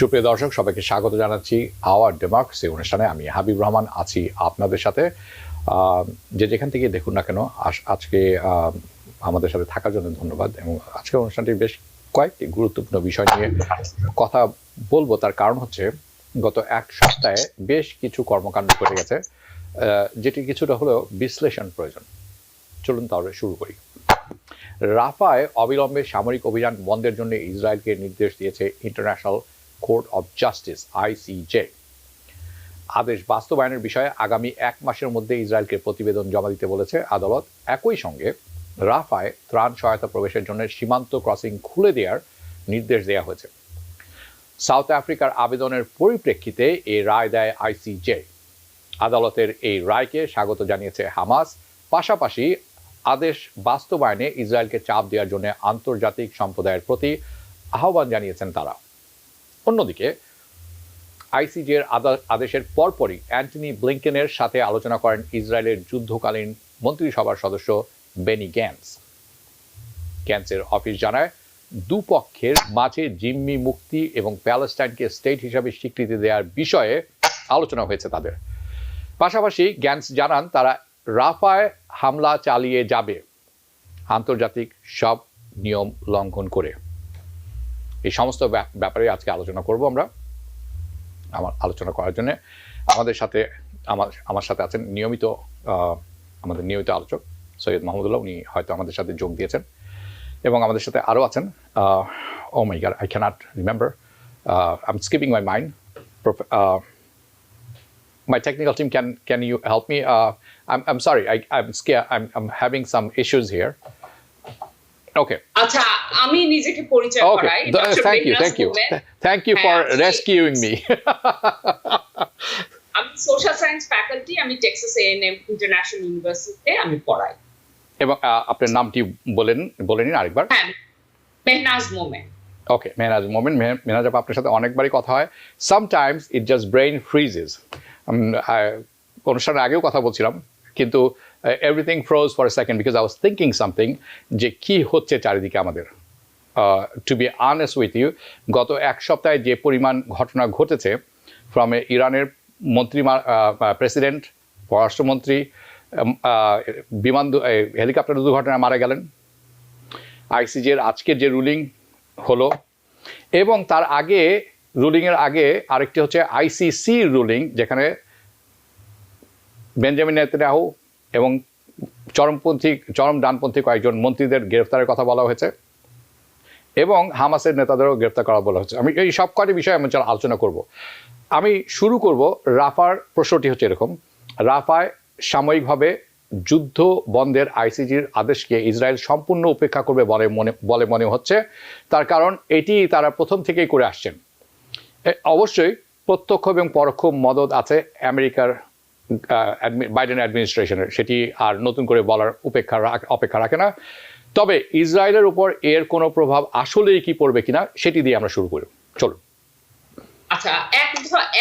সুপ্রিয় দর্শক, সবাইকে স্বাগত জানাচ্ছি আওয়ার ডেমোক্রেসি অনুষ্ঠানে। আমি হাবিব রহমান আছি আপনাদের সাথে। যে যেখান থেকে দেখুন না কেন, আজকে আমাদের সাথে থাকার জন্য ধন্যবাদ। এবং আজকের অনুষ্ঠানটি বেশ কয়েকটি গুরুত্বপূর্ণ বিষয় নিয়ে কথা বলবো। তার কারণ হচ্ছে গত এক সপ্তাহে বেশ কিছু কর্মকাণ্ড ঘটে গেছে, যেটি কিছুটা হলেও বিশ্লেষণ প্রয়োজন। চলুন তাহলে শুরু করি। রাফায় অবিলম্বে সামরিক অভিযান বন্ধের জন্য ইসরায়েলকে নির্দেশ দিয়েছে international court of justice ICJ। আদেশ বাস্তবায়নের বিষয়ে আগামী 1 মাসের মধ্যে ইসরায়েলকে প্রতিবেদন জমা দিতে বলেছে আদালত। একই সঙ্গে রাফায় ত্রাণ সহায়তা প্রবেশের জন্য সীমান্ত ক্রসিং খুলে দেওয়ার নির্দেশ দেওয়া হয়েছে। সাউথ আফ্রিকার আবেদনের পরিপ্রেক্ষিতে এই রায় দেয় ICJ। আদালতের এই রায়কে স্বাগত জানিয়েছে হামাস। পাশাপাশি আদেশ বাস্তবায়নে ইসরায়েলকে চাপ দেওয়ার জন্য আন্তর্জাতিক সম্প্রদায়ের প্রতি আহ্বান জানিয়েছেন তারা। অন্যদিকে ICJ-র আদেশের পরপরই অ্যান্টনি ব্লিংকেনের সাথে আলোচনা করেন ইসরায়েলের যুদ্ধকালীন মন্ত্রিসভার সদস্য বেনি গ্যান্স। গ্যান্সের অফিস জানায়, দুপক্ষের মাঝে জিম্মি মুক্তি এবং প্যালেস্টাইনকে স্টেট হিসাবে স্বীকৃতি দেওয়ার বিষয়ে আলোচনা হয়েছে তাদের। পাশাপাশি গ্যান্স জানান, তারা রাফায় হামলা চালিয়ে যাবে আন্তর্জাতিক সব নিয়ম লঙ্ঘন করে। এই সমস্ত ব্যাপারে আজকে আলোচনা করব আমরা। আমার আলোচনা করার জন্য আমার সাথে আছেন আমাদের নিয়মিত আলোচক সৈয়দ মাহমুদুল্লাহ। উনি হয়তো আমাদের সাথে যোগ দিয়েছেন। এবং আমাদের সাথে আরও আছেন, ও মাই god, I cannot remember, I'm skipping my mind. My technical team, can you help me? I'm sorry, I'm scared. I'm having some issues here. Okay. আচ্ছা, আমি নিজেকে পরিচয় করাই। Thank you for rescuing me. আমি সোশ্যাল সায়েন্স ফ্যাকাল্টি, আমি Texas A&M international ইউনিভার্সিটিতে আমি পড়াই। এবং আপনার নামটি বলে নিন আরেকবার। হ্যাঁ, মেহনাজ মোমেন। ওকে, মেহনাজ মোমেন। মেহনাজ আপা, আপনার সাথে অনেকবারই কথা হয়। Sometimes it just brain freezes. অনুষ্ঠানের আগেও কথা বলছিলাম, কিন্তু everything froze for a second because I was thinking something, যে কি হচ্ছে চারিদিকে আমাদের। To be honest with you, গত এক সপ্তাহে যে পরিমাণ ঘটনা ঘটেছে, ফ্রম ইরানের প্রেসিডেন্ট, পররাষ্ট্রমন্ত্রী, হেলিকপ্টার দুর্ঘটনায় মারা গেলেন, ICJ-র আজকের যে রুলিং হলো, এবং তার আগে রুলিংয়ের আগে আরেকটি হচ্ছে ICC রুলিং, যেখানে বেঞ্জামিন নেতানিয়াহু এবং চরম ডানপন্থী কয়েকজন মন্ত্রীদের গ্রেফতারের কথা বলা হয়েছে, এবং হামাসের নেতাদেরও গ্রেফতার করা বলা হচ্ছে। আমি এই সব কয়টি বিষয়ে আমি আলোচনা করব। আমি শুরু করব রাফার প্রশ্নটি হচ্ছে এরকম: রাফায় সাময়িকভাবে যুদ্ধ বন্ধের ICJ-র আদেশকে ইসরায়েল সম্পূর্ণ উপেক্ষা করবে বলে মনে হচ্ছে। তার কারণ এটি তারা প্রথম থেকেই করে আসছেন। অবশ্যই প্রত্যক্ষ এবং পরোক্ষ মদদ আছে আমেরিকার বাইডেন অ্যাডমিনিস্ট্রেশনের, সেটি আর নতুন করে বলার অপেক্ষা রাখে না। তবে ইসরায়েলের উপর এর কোনো প্রভাব আসলেই কি পড়বে কিনা, সেটি দিয়ে আমরা শুরু করি। চলুন। আচ্ছা,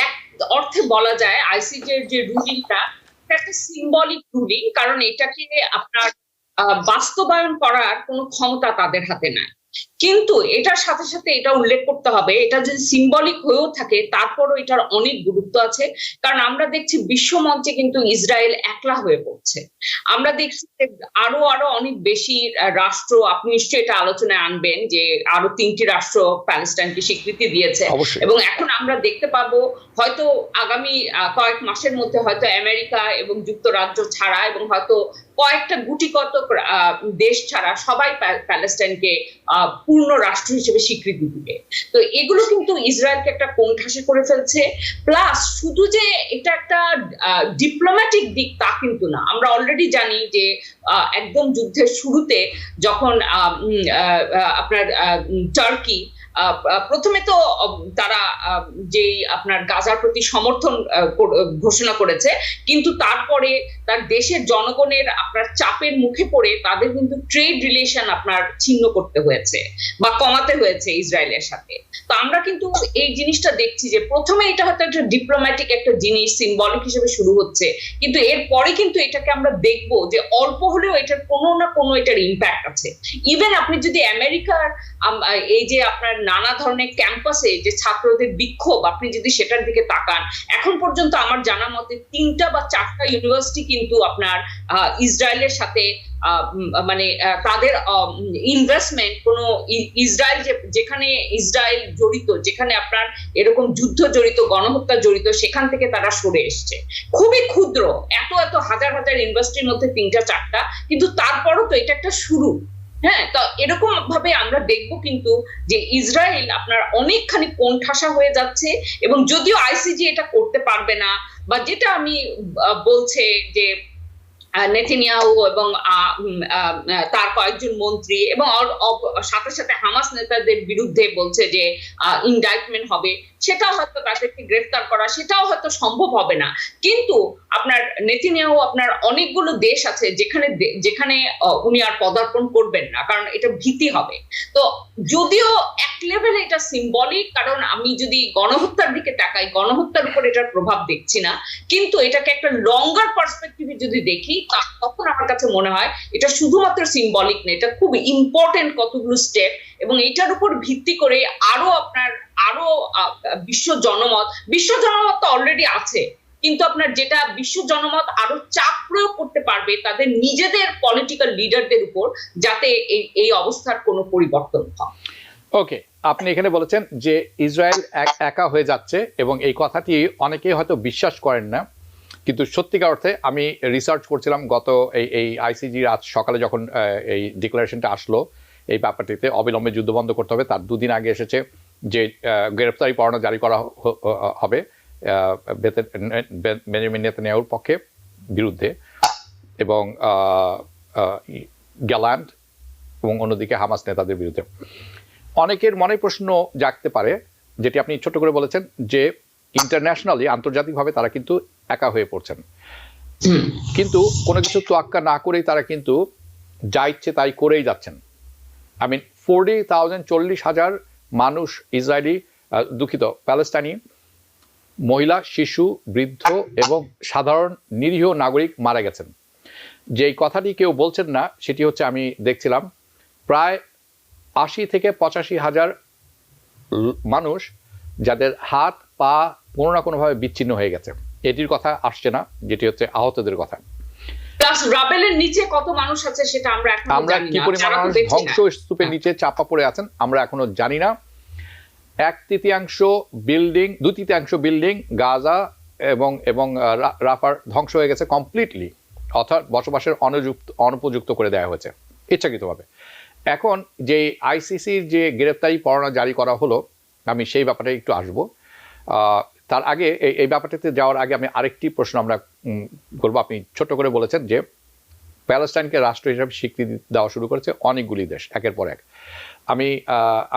এক অর্থে বলা যায় ICJ-র যে রুলিংটা একটা সিম্বলিক রুলিং, কারণ এটাকে আপনার বাস্তবায়ন করার কোনো ক্ষমতা তাদের হাতে নাই। কিন্তু এটার সাথে সাথে এটা উল্লেখ করতে হবে, এটা যদি সিম্বলিক হয়েও থাকে তারপরও এটার অনেক গুরুত্ব আছে। কারণ আমরা দেখছি বিশ্বমঞ্চে কিন্তু ইসরায়েল একলা হয়ে পড়ছে। আমরা দেখছি যে আরো অনেক বেশি রাষ্ট্র, আপনি নিশ্চয়ই এটা আলোচনায় আনবেন, যে আরো 3টি রাষ্ট্র প্যালেস্টাইনকে স্বীকৃতি দিয়েছে। এবং এখন আমরা দেখতে পাবো হয়তো আগামী কয়েক মাসের মধ্যে হয়তো আমেরিকা এবং যুক্তরাজ্য ছাড়া, এবং হয়তো কয়েকটা গুটিকত দেশ ছাড়া সবাই প্যালেস্টাইনকে পূর্ণ রাষ্ট্র হিসেবে স্বীকৃতি দিবে। তো এগুলো কিন্তু ইসরায়েলকে একটা কোণঠাসা করে ফেলছে। প্লাস শুধু যে এটা একটা ডিপ্লোম্যাটিক দিক তা কিন্তু না। আমরা অলরেডি জানি যে একদম যুদ্ধের শুরুতে যখন আপনার টার্কি প্রথমে তো তারা যেই আপনার গাজার প্রতি সমর্থন ঘোষণা করেছে, কিন্তু তারপরে তার দেশের জনগণের আপনার চাপের মুখে পড়ে তাদের কিন্তু ট্রেড রিলেশন আপনার ছিন্ন করতে হয়েছে বা কমাতে হয়েছে ইসরায়েলের সাথে। তো আমরা কিন্তু এই জিনিসটা দেখছি যে প্রথমে এটা হয়তো একটা ডিপ্লোম্যাটিক একটা জিনিস, সিম্বলিক হিসেবে শুরু হচ্ছে, কিন্তু এরপরে কিন্তু এটাকে আমরা দেখবো যে অল্প হলেও এটার কোনো না কোনো এটার ইম্প্যাক্ট আছে। ইভেন আপনি যদি আমেরিকার এই যে আপনার নানা ধরনের ক্যাম্পাসে যে ছাত্রদের বিক্ষোভ আপনি যদি সেটার দিকে তাকান, এখন পর্যন্ত আমার জানা মতে 3টা বা 4টা ইউনিভার্সিটি কিন্তু আপনার ইসরায়েলের সাথে মানে তাদের ইনভেস্টমেন্ট কোনো ইসরায়েল যেখানে ইসরায়েল জড়িত, যেখানে আপনার এরকম যুদ্ধ জড়িত, গণহত্যা জড়িত, সেখান থেকে তারা সরে এসছে। খুবই ক্ষুদ্র, এত এত হাজার হাজার ইউনিভার্সিটির মধ্যে 3টা 4টা, কিন্তু তারপরও তো এটা একটা শুরু। হ্যাঁ, তো এরকম ভাবে আমরা দেখবো কিন্তু যে ইসরায়েল আপনার অনেকখানি কোণঠাসা হয়ে যাচ্ছে, এবং যদিও আইসিজি এটা করতে পারবে না, বা যেটা আমি বলছে যে নেতানিয়াহু এবং তার কয়েকজন মন্ত্রী এবং সাথে সাথে হামাস নেতাদের বিরুদ্ধে বলছে যে ইনডাইটমেন্ট হবে, সেটাও হয়তো তাদেরকে গ্রেফতার করা, সেটাও হয়তো সম্ভব হবে না। কিন্তু আপনার নেতানিয়াহু আপনার অনেকগুলো দেশ আছে যেখানে উনি আর পদার্পণ করবেন না, কারণ এটা ভীতি হবে। তো যদিও এক লেভেলে এটা সিম্বলিক, কারণ আমি যদি গণহত্যার দিকে তাকাই, গণহত্যার উপর এটার প্রভাব দেখছি না, কিন্তু এটাকে একটা লঙ্গার পার্সপেক্টিভে যদি দেখি, তখন আমার কাছে মনে হয় এটা শুধুমাত্র সিম্বলিক না, এটা খুব ইম্পর্টেন্ট কতগুলো স্টেপ, এবং এটার উপর ভিত্তি করে আরো বিশ্ব জনমত তো অলরেডি আছে, কিন্তু আপনার যেটা বিশ্ব জনমত আরো চাপ প্রয়োগ করতে পারবে তাদের নিজেদের পলিটিক্যাল লিডারদের উপর, যাতে এই অবস্থার কোনো পরিবর্তন হয়। ওকে, আপনি এখানে বলেছেন যে ইসরায়েল একা হয়ে যাচ্ছে, এবং এই কথাটি অনেকেই হয়তো বিশ্বাস করেন না, কিন্তু সত্যিকার অর্থে আমি রিসার্চ করছিলাম গত এই আইসিজির আজ সকালে যখন এই ডিক্লারেশনটা আসলো, এই ব্যাপারটিতে অবিলম্বে যুদ্ধ বন্ধ করতে হবে, তার 2 দিন আগে এসেছে যে গ্রেফতারি পরোয়ানা জারি করা হবে বেঞ্জামিন নেতানিয়াহুর পক্ষে বিরুদ্ধে, এবং গ্যালান্ট এবং অন্যদিকে হামাস নেতাদের বিরুদ্ধে। অনেকের মনে প্রশ্ন জাগতে পারে, যেটি আপনি ছোট করে বলেছেন, যে ইন্টারন্যাশনালি আন্তর্জাতিকভাবে তারা কিন্তু একা হয়ে পড়ছেন, কিন্তু কোনো কিছু তোয়াক্কা না করেই তারা কিন্তু যা ইচ্ছে তাই করেই যাচ্ছেন। আই মিন 40,000 মানুষ ইসরায়েলি, প্যালেস্টাইনি মহিলা, শিশু, বৃদ্ধ এবং সাধারণ নিরীহ নাগরিক মারা গেছেন। যেই কথাটি কেউ বলছেন না সেটি হচ্ছে, আমি দেখছিলাম প্রায় 80 থেকে 85 হাজার মানুষ যাদের হাত পা কোনো না কোনোভাবে বিচ্ছিন্ন হয়ে গেছে, এটির কথা আসছে না, যেটি হচ্ছে আহতদের কথা। প্লাস রাবেলের নিচে কত মানুষ আছে সেটা আমরা কি পরিমাণ ধ্বংসস্তূপের নিচে চাপা পড়ে আছেন আমরা এখনো জানি না। 2/3 বিল্ডিং গাজা এবং রাফার ধ্বংস হয়ে গেছে কমপ্লিটলি, অর্থাৎ বসবাসের অনুপযুক্ত করে দেওয়া হয়েছে ইচ্ছাকৃতভাবে। এখন যে আইসিসির যে গ্রেফতারি পরোয়ানা জারি করা হলো, আমি সেই ব্যাপারে একটু আসবো। তার আগে এই ব্যাপারটিতে যাওয়ার আগে আমি আরেকটি প্রশ্ন আমরা করবো। আপনি ছোট্ট করে বলেছেন যে প্যালেস্টাইনকে রাষ্ট্র হিসাবে স্বীকৃতি দেওয়া শুরু করেছে অনেকগুলি দেশ একের পর এক।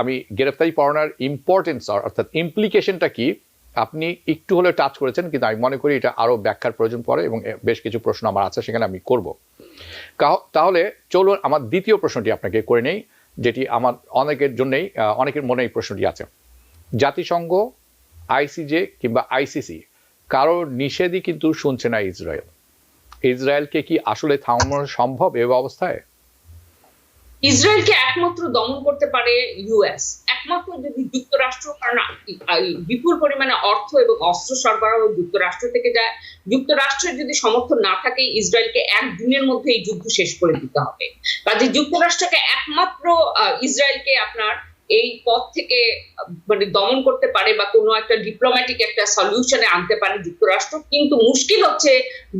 আমি গ্রেফতারি পরোয়ানার ইম্পর্টেন্স অর্থাৎ ইমপ্লিকেশনটা কি আপনি একটু হলে টাচ করেছেন, কিন্তু আমি মনে করি এটা আরও ব্যাখ্যার প্রয়োজন পড়ে, এবং বেশ কিছু প্রশ্ন আমার আছে সেখানে আমি করব। তাহলে চলুন আমার দ্বিতীয় প্রশ্নটি আপনাকে করে নেই, যেটি আমার অনেকের মনে এই প্রশ্নটি আছে। জাতিসংঘ, আইসিজে কিংবা আইসিসি কারোর নিষেধই কিন্তু শুনছে না ইসরায়েলকে কি আসলে থামানো সম্ভব এই অবস্থায়? ইসরায়েলকে একমাত্র দমন করতে পারে ইউএস, একমাত্র যদি যুক্তরাষ্ট্র, কারণ বিপুল পরিমাণে অর্থ এবং অস্ত্র সরবরাহ যুক্তরাষ্ট্র থেকে যায়। যুক্তরাষ্ট্রের যদি সমর্থন না থাকে, ইসরায়েলকে 1 দিনের মধ্যে এই যুদ্ধ শেষ করে দিতে হবে। কাজে যুক্তরাষ্ট্রকে একমাত্র ইসরায়েলকে আপনার এই পথ থেকে মানে দমন করতে পারে, বা কোনো একটা ডিপ্লোম্যাটিক একটা সলিউশনে আনতে পারে যুক্তরাষ্ট্র। কিন্তু মুশকিল হচ্ছে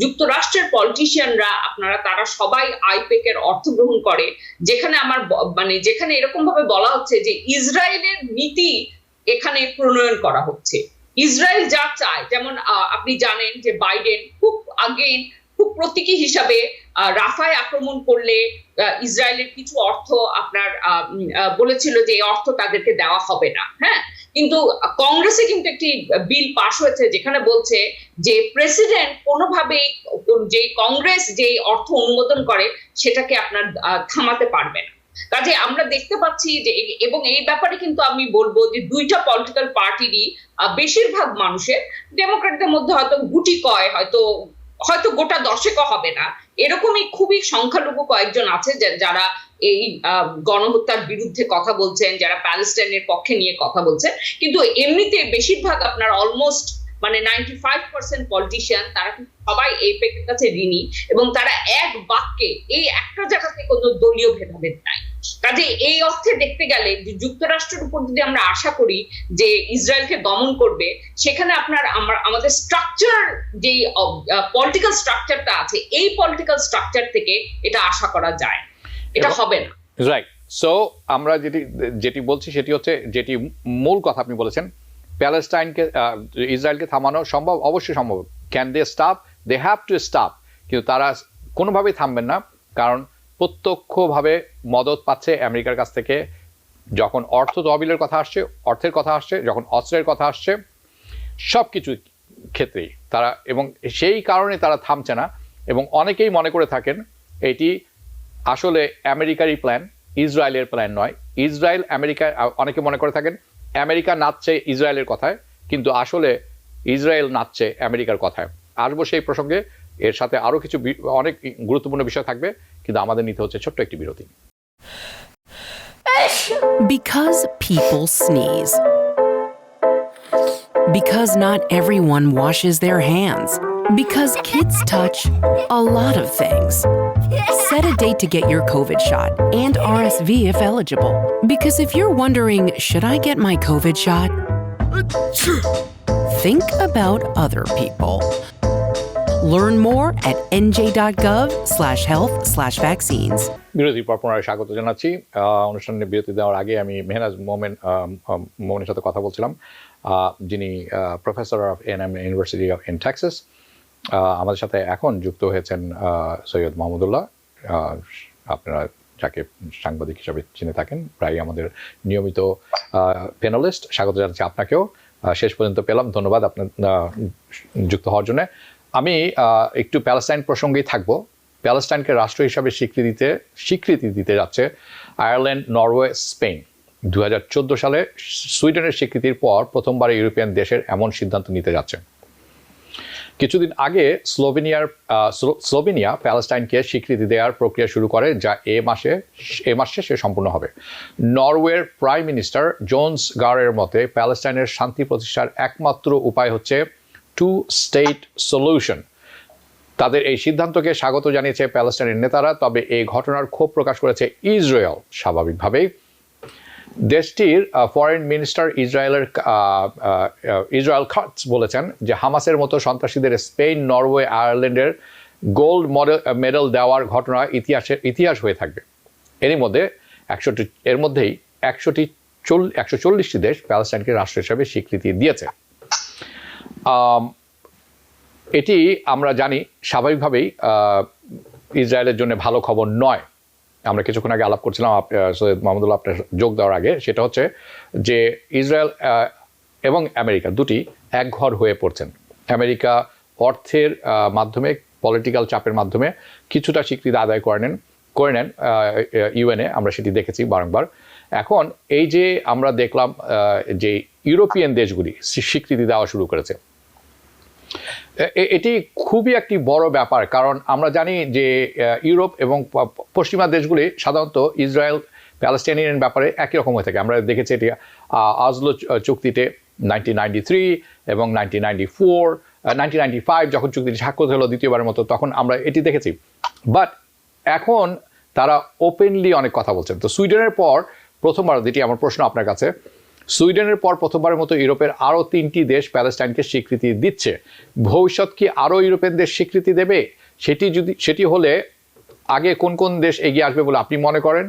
যুক্তরাষ্ট্রের পলিটিশিয়ানরা তারা সবাই আইপেক এর অর্থ গ্রহণ করে, যেখানে এরকম ভাবে বলা হচ্ছে যে ইসরায়েলের নীতি এখানে প্রণয়ন করা হচ্ছে। ইসরায়েল যা চায়, যেমন আপনি জানেন যে বাইডেন খুব প্রতীকী হিসাবে রাফায় আক্রমণ করলে ইসরায়েলের কিছু অর্থ বলেছিল যে এই অর্থ তাদেরকে দেওয়া হবে না। হ্যাঁ, কিন্তু কংগ্রেসে কিন্তু একটি বিল পাস হয়েছে যেখানে বলছে যে প্রেসিডেন্ট কোনোভাবেই যে কংগ্রেস যে অর্থ অনুমোদন করে সেটাকে থামাতে পারবে না। কাজে আমরা দেখতে পাচ্ছি যে, এবং এই ব্যাপারে কিন্তু আমি বলবো যে 2টা পলিটিক্যাল পার্টিরই বেশিরভাগ মানুষের, ডেমোক্রেটদের মধ্যে হয়তো গুটি কয়, হয়তো গোটা 10 হবে না, এরকমই খুবই সংখ্যালঘু কয়েকজন আছে যারা এই গণহত্যার বিরুদ্ধে কথা বলছেন, যারা প্যালেস্টাইনের পক্ষে নিয়ে কথা বলছেন, কিন্তু এমনিতে বেশিরভাগ আপনার অলমোস্ট মানে 95% পলিটিশিয়ান তারা কিন্তু সবাই এইপেকের কাছে ঋণী, এবং তারা এক বাক্যে এই একটা জায়গাতে কোনো দলীয় ভেদাভেদ নাই। কাজে এই অর্থে দেখতে গেলে যে যুক্তরাষ্ট্রের উপর যদি আমরা আশা করি যে ইসরায়েলকে দমন করবে, সেখানে আপনার আমাদের স্ট্রাকচার যে পলিটিক্যাল স্ট্রাকচারটা আছে, এই পলিটিক্যাল স্ট্রাকচার থেকে এটা আশা করা যায়, এটা হবে না। রাইট। সো আমরা যেটি বলছি সেটি হচ্ছে, যেটি মূল কথা আপনি বলেছেন, প্যালেস্টাইনকে ইসরায়েলকে থামানো সম্ভব, অবশ্যই সম্ভব। Can they stop? They have to stop. কিন্তু তারা কোনোভাবেই থামবেন না, কারণ প্রত্যক্ষভাবে মদত পাচ্ছে আমেরিকার কাছ থেকে। যখন অর্থ তহবিলের কথা আসছে, অর্থের কথা আসছে, যখন অস্ত্রের কথা আসছে, সব কিছু ক্ষেত্রেই তারা, এবং সেই কারণে তারা থামছে না। এবং অনেকেই মনে করে থাকেন এটি আসলে আমেরিকারই প্ল্যান, ইসরায়েলের প্ল্যান নয়। ইসরায়েল আমেরিকা, অনেকে মনে করে থাকেন আমেরিকা নাচছে ইসরায়েলের কথায়, কিন্তু আসলে ইসরায়েল নাচছে আমেরিকার কথায়। আসবো সেই প্রসঙ্গে, এর সাথে আরও কিছু অনেক গুরুত্বপূর্ণ বিষয় থাকবে, কিন্তু আমাদের নিতে হচ্ছে ছোট্ট একটি বিরতি। Because people sneeze. Because not everyone washes their hands. Because kids touch a lot of things. Set a date to get your COVID shot and RSV if eligible. Because if you're wondering, should I get my COVID shot? Think about other people. Learn more at nj.gov/health/vaccines. বিরতির পর পুনরায় স্বাগত জানাচ্ছি। অনুষ্ঠানে বিরতি দেওয়ার আগে আমি মেহনাজ মোমেনের সাথে কথা বলছিলাম, যিনি professor of ANM university of in Texas. আমাদের সাথে এখন যুক্ত হয়েছেন সৈয়দ মাহমুদুল্লাহ, আপনারা যাকে সাংবাদিক হিসাবে চিনে থাকেন, প্রায় আমাদের নিয়মিত প্যানেলিস্ট। স্বাগত জানাচ্ছি আপনাকেও, শেষ পর্যন্ত পেলাম, ধন্যবাদ আপনার যুক্ত হওয়ার জন্য। আমি একটু প্যালেস্টাইন প্রসঙ্গেই থাকবো। প্যালেস্টাইনকে রাষ্ট্র হিসাবে স্বীকৃতি দিতে যাচ্ছে আয়ারল্যান্ড, নরওয়ে, স্পেন। 2014 সালে সুইডেনের স্বীকৃতির পর প্রথমবার ইউরোপিয়ান দেশের এমন সিদ্ধান্ত নিতে যাচ্ছে। কিছুদিন আগে স্লোভেনিয়া প্যালেস্টাইনকে স্বীকৃতি দেওয়ার প্রক্রিয়া শুরু করে, যা এ মাস শেষে সম্পূর্ণ হবে। নরওয়ের প্রাইম মিনিস্টার জোন্স গারের মতে প্যালেস্টাইনের শান্তি প্রতিষ্ঠার একমাত্র উপায় হচ্ছে টু স্টেট সলিউশন। তাদের এই সিদ্ধান্তকে স্বাগত জানিয়েছে প্যালেস্টাইনের নেতারা, তবে এই ঘটনার ক্ষোভ প্রকাশ করেছে ইসরায়েল। স্বাভাবিকভাবেই দেশটির ফরেন মিনিস্টার ইসরায়েল কাটস বলেছেন যে হামাসের মতো সন্ত্রাসীদের স্পেন, নরওয়ে, আয়ারল্যান্ডের গোল্ড মেডেল দেওয়ার ঘটনা ইতিহাস হয়ে থাকবে। এর মধ্যেই 140টি দেশ প্যালেস্টাইনকে রাষ্ট্র হিসেবে স্বীকৃতি দিয়েছে। এটি আমরা জানি স্বাভাবিকভাবেই ইসরায়েলের জন্য ভালো খবর নয়। আমরা কিছুক্ষণ আগে আলাপ করছিলাম সৈয়দ মাহমুদুল্লাহ আপনার যোগ দেওয়ার আগে, সেটা হচ্ছে যে ইসরায়েল এবং আমেরিকা দুটি এক ঘর হয়ে পড়ছেন। আমেরিকা অর্থের মাধ্যমে, পলিটিক্যাল চাপের মাধ্যমে কিছুটা স্বীকৃতি আদায় করে নেন ইউএনএ, আমরা সেটি দেখেছি বারংবার। এখন এই যে আমরা দেখলাম যে ইউরোপিয়ান দেশগুলি স্বীকৃতি দেওয়া শুরু করেছে, এটি খুবই একটি বড় ব্যাপার। কারণ আমরা জানি যে ইউরোপ এবং পশ্চিমা দেশগুলি সাধারণত ইসরায়েল প্যালেস্টাইনিয়ান ব্যাপারে একই রকম হয়ে থাকে। আমরা দেখেছি এটি অসলো চুক্তিতে 1993 এবং 1995 যখন চুক্তিটি স্বাক্ষরিত হলো দ্বিতীয়বারের মতো, তখন আমরা এটি দেখেছি। বাট এখন তারা ওপেনলি অনেক কথা বলছেন। তো সুইডেনের পর প্রথমবার, যেটি আমার প্রশ্ন আপনার কাছে, সুইডেনের পর প্রথমবারের মতো ইউরোপের আরও 3টি দেশ প্যালেস্টাইনকে স্বীকৃতি দিচ্ছে। ভবিষ্যৎ কি আরও ইউরোপিয়ান দেশ স্বীকৃতি দেবে? সেটি হলে আগে কোন কোন দেশ এগিয়ে আসবে বলে আপনি মনে করেন,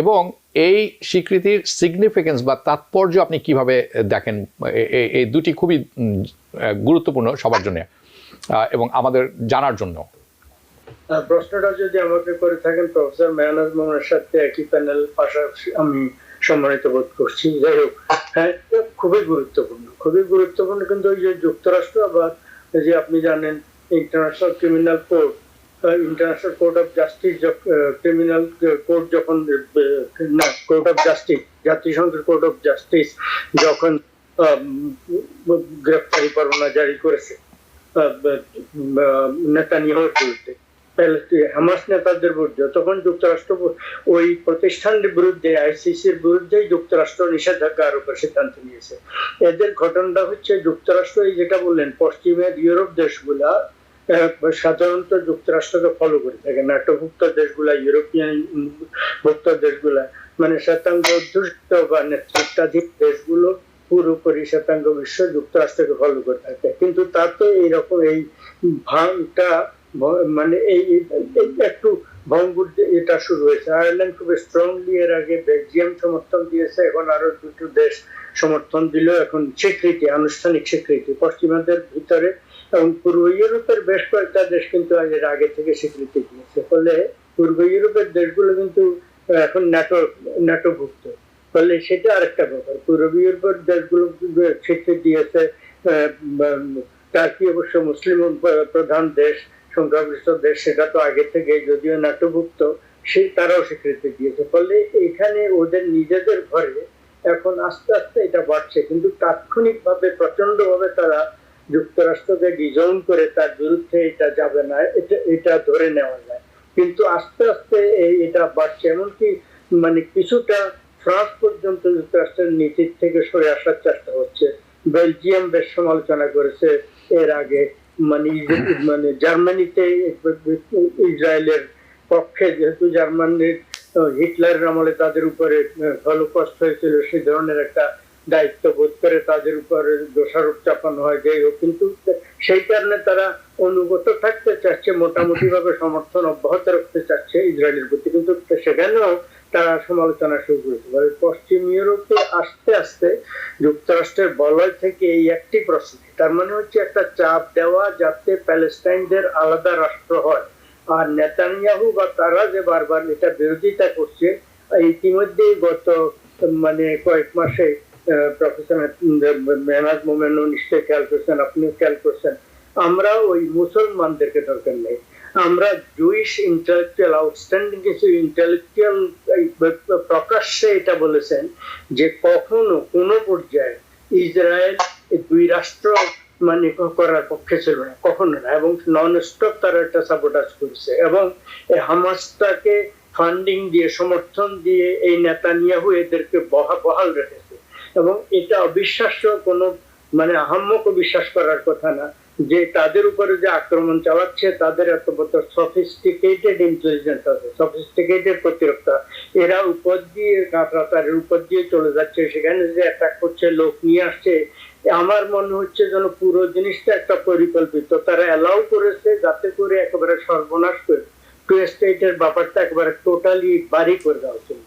এবং এই স্বীকৃতির সিগনিফিকেন্স বা তাৎপর্য আপনি কিভাবে দেখেন? এই দুটি খুবই গুরুত্বপূর্ণ সবার জন্য এবং আমাদের জানার জন্য। প্রশ্নটা যদি আমাকে করে থাকেন প্রফেসর মেহনাজ মোমেনের সাথে একই প্যানেল, পাশাপাশি আমি সম্মানিত বোধ করছি। যাই হোক, হ্যাঁ, খুবই গুরুত্বপূর্ণ। কিন্তু ওই যে যুক্তরাষ্ট্র, আবার যে আপনি জানেন international criminal court, international court of justice, criminal court যখন, না, কোর্ট অফ জাস্টিস, জাতিসংঘের কোর্ট অফ জাস্টিস যখন গ্রেফতারি পরোয়ানা জারি করেছে নেতানিয়াহুর বিরুদ্ধে, হামাস নেতাদের বিরুদ্ধে, তখন যুক্তরাষ্ট্র ওই প্রতিষ্ঠানের বিরুদ্ধে, আইসিসির বিরুদ্ধে যুক্তরাষ্ট্র নিষেধাজ্ঞা আরোপের সিদ্ধান্ত নিয়েছে। এদের ঘটনাটা হচ্ছে যুক্তরাষ্ট্র, এই যেটা বললেন পশ্চিমের ইউরোপ দেশগুলা সাধারণত যুক্তরাষ্ট্রকে ফলো করে থাকে, ন্যাটোভুক্ত দেশগুলা, ইউরোপিয়ান ভুক্ত দেশগুলা, মানে শ্বেতাঙ্গ অধ্যুষিত বা নেতৃত্বাধীন দেশগুলো পুরোপুরি শ্বেতাঙ্গ বিশ্ব যুক্তরাষ্ট্রকে ফলো করে থাকে। কিন্তু তাতে এইরকম এই ভাঙটা মানে এই একটু ভঙ্গুর এটা শুরু হয়েছে। আয়ারল্যান্ড খুব স্ট্রংলি এর আগে বেলজিয়াম সমর্থন দিয়েছে, এখন আরো দুটো দেশ সমর্থন দিল, এখন স্বীকৃতি, আনুষ্ঠানিক স্বীকৃতি পশ্চিমাদের ভিতরে, এবং পূর্ব ইউরোপের বেশ কয়েকটা দেশ কিন্তু এর আগে থেকে স্বীকৃতি দিয়েছে। ফলে পূর্ব ইউরোপের দেশগুলো কিন্তু এখন ন্যাটোভুক্ত। ফলে সেটা আরেকটা ব্যাপার, পূর্ব ইউরোপের দেশগুলো স্বীকৃতি দিয়েছে। টার্কি অবশ্য মুসলিম প্রধান দেশ, সংখ্যাগরিষ্ঠ দেশ, সেটা তো আগে থেকে যদিও ন্যাটোভুক্ত, তারাও স্বীকৃতি দিয়েছে। ফলে এখানে ওদের নিজেদের ঘরে এখন আস্তে আস্তে এটা বাড়ছে, কিন্তু তাৎক্ষণিকভাবে প্রচন্ড ভাবে তারা যুক্তরাষ্ট্রকে ডিজাউন করে তার বিরুদ্ধে এটা যাবে না, এটা ধরে নেওয়া যায়। কিন্তু আস্তে আস্তে এটা বাড়ছে, এমনকি মানে কিছুটা ফ্রান্স পর্যন্ত যুক্তরাষ্ট্রের নীতির থেকে সরে আসার চেষ্টা হচ্ছে। বেলজিয়াম বেশ সমালোচনা করেছে এর আগে, মানে জার্মানিতে ইসরায়েলের পক্ষে, যেহেতু জার্মানির হিটলারের আমলে তাদের উপরে হলোকস্ট হয়েছিল, সেই ধরনের একটা দায়িত্ব বোধ করে তাদের উপরে দোষারোপ চাপানো হয়। যাই হোক, কিন্তু সেই কারণে তারা অনুগত থাকতে চাচ্ছে, মোটামুটি ভাবে সমর্থন অব্যাহত রাখতে চাচ্ছে ইসরায়েলের প্রতি, কিন্তু সেখানেও তারা সমালোচনা শুরু করেছে। পশ্চিম ইউরোপে আস্তে আস্তে যুক্তরাষ্ট্রের বলয় থেকে এই একটি প্রশ্ন, তার মানে হচ্ছে একটা চাপ দেওয়া যাতে প্যালেস্টাইনদের আলাদা রাষ্ট্র হয়। আর নেতানিয়াহু বা তারা যে বারবার এটা বিরোধিতা করছে, ইতিমধ্যেই গত মানে কয়েক মাসে প্রফেসর মেহনাজ মোমেনও নিশ্চয়ই খেয়াল করছেন, আপনিও খেয়াল করছেন, আমরা ওই মুসলমানদেরকে দরকার নেই, আমরা জুইশ ইন্টেলেকচুয়াল, আউটস্ট্যান্ডিং কিছু ইন্টেলেকচুয়াল প্রকাশ্যে এটা বলেছেন যে কখনো কোন পর্যায়ে ইসরায়েল দুই রাষ্ট্র মানে করার পক্ষে ছিল না, কখনো না, এবং নন স্টপ তারা এটা সাবোটাজ করছে, এবং হামাসটাকে ফান্ডিং দিয়ে, সমর্থন দিয়ে এই নেতানিয়াহু এদেরকে বহাল রেখেছে। এবং এটা অবিশ্বাস্য, কোনো মানে আহাম্মক বিশ্বাস করার কথা না যে তাদের উপরে যে আক্রমণ চালাচ্ছে, তাদের এত বড় সফিস্টিকেটেড ইন্টেলিজেন্স আছে, সফিস্টিকেটেড প্রতিরক্ষা, এরা উপর দিয়ে কাঁটাতারের উপর দিয়ে চলে যাচ্ছে, সেখানে যে অ্যাটাক করছে, লোক নিয়ে আসছে। আমার মনে হচ্ছে যেন পুরো জিনিসটা একটা পরিকল্পিত, তারা অ্যালাউ করেছে যাতে করে একেবারে সর্বনাশ করে টু স্টেটের ব্যাপারটা একেবারে টোটালি বাড়ি করে দেওয়া ছিল।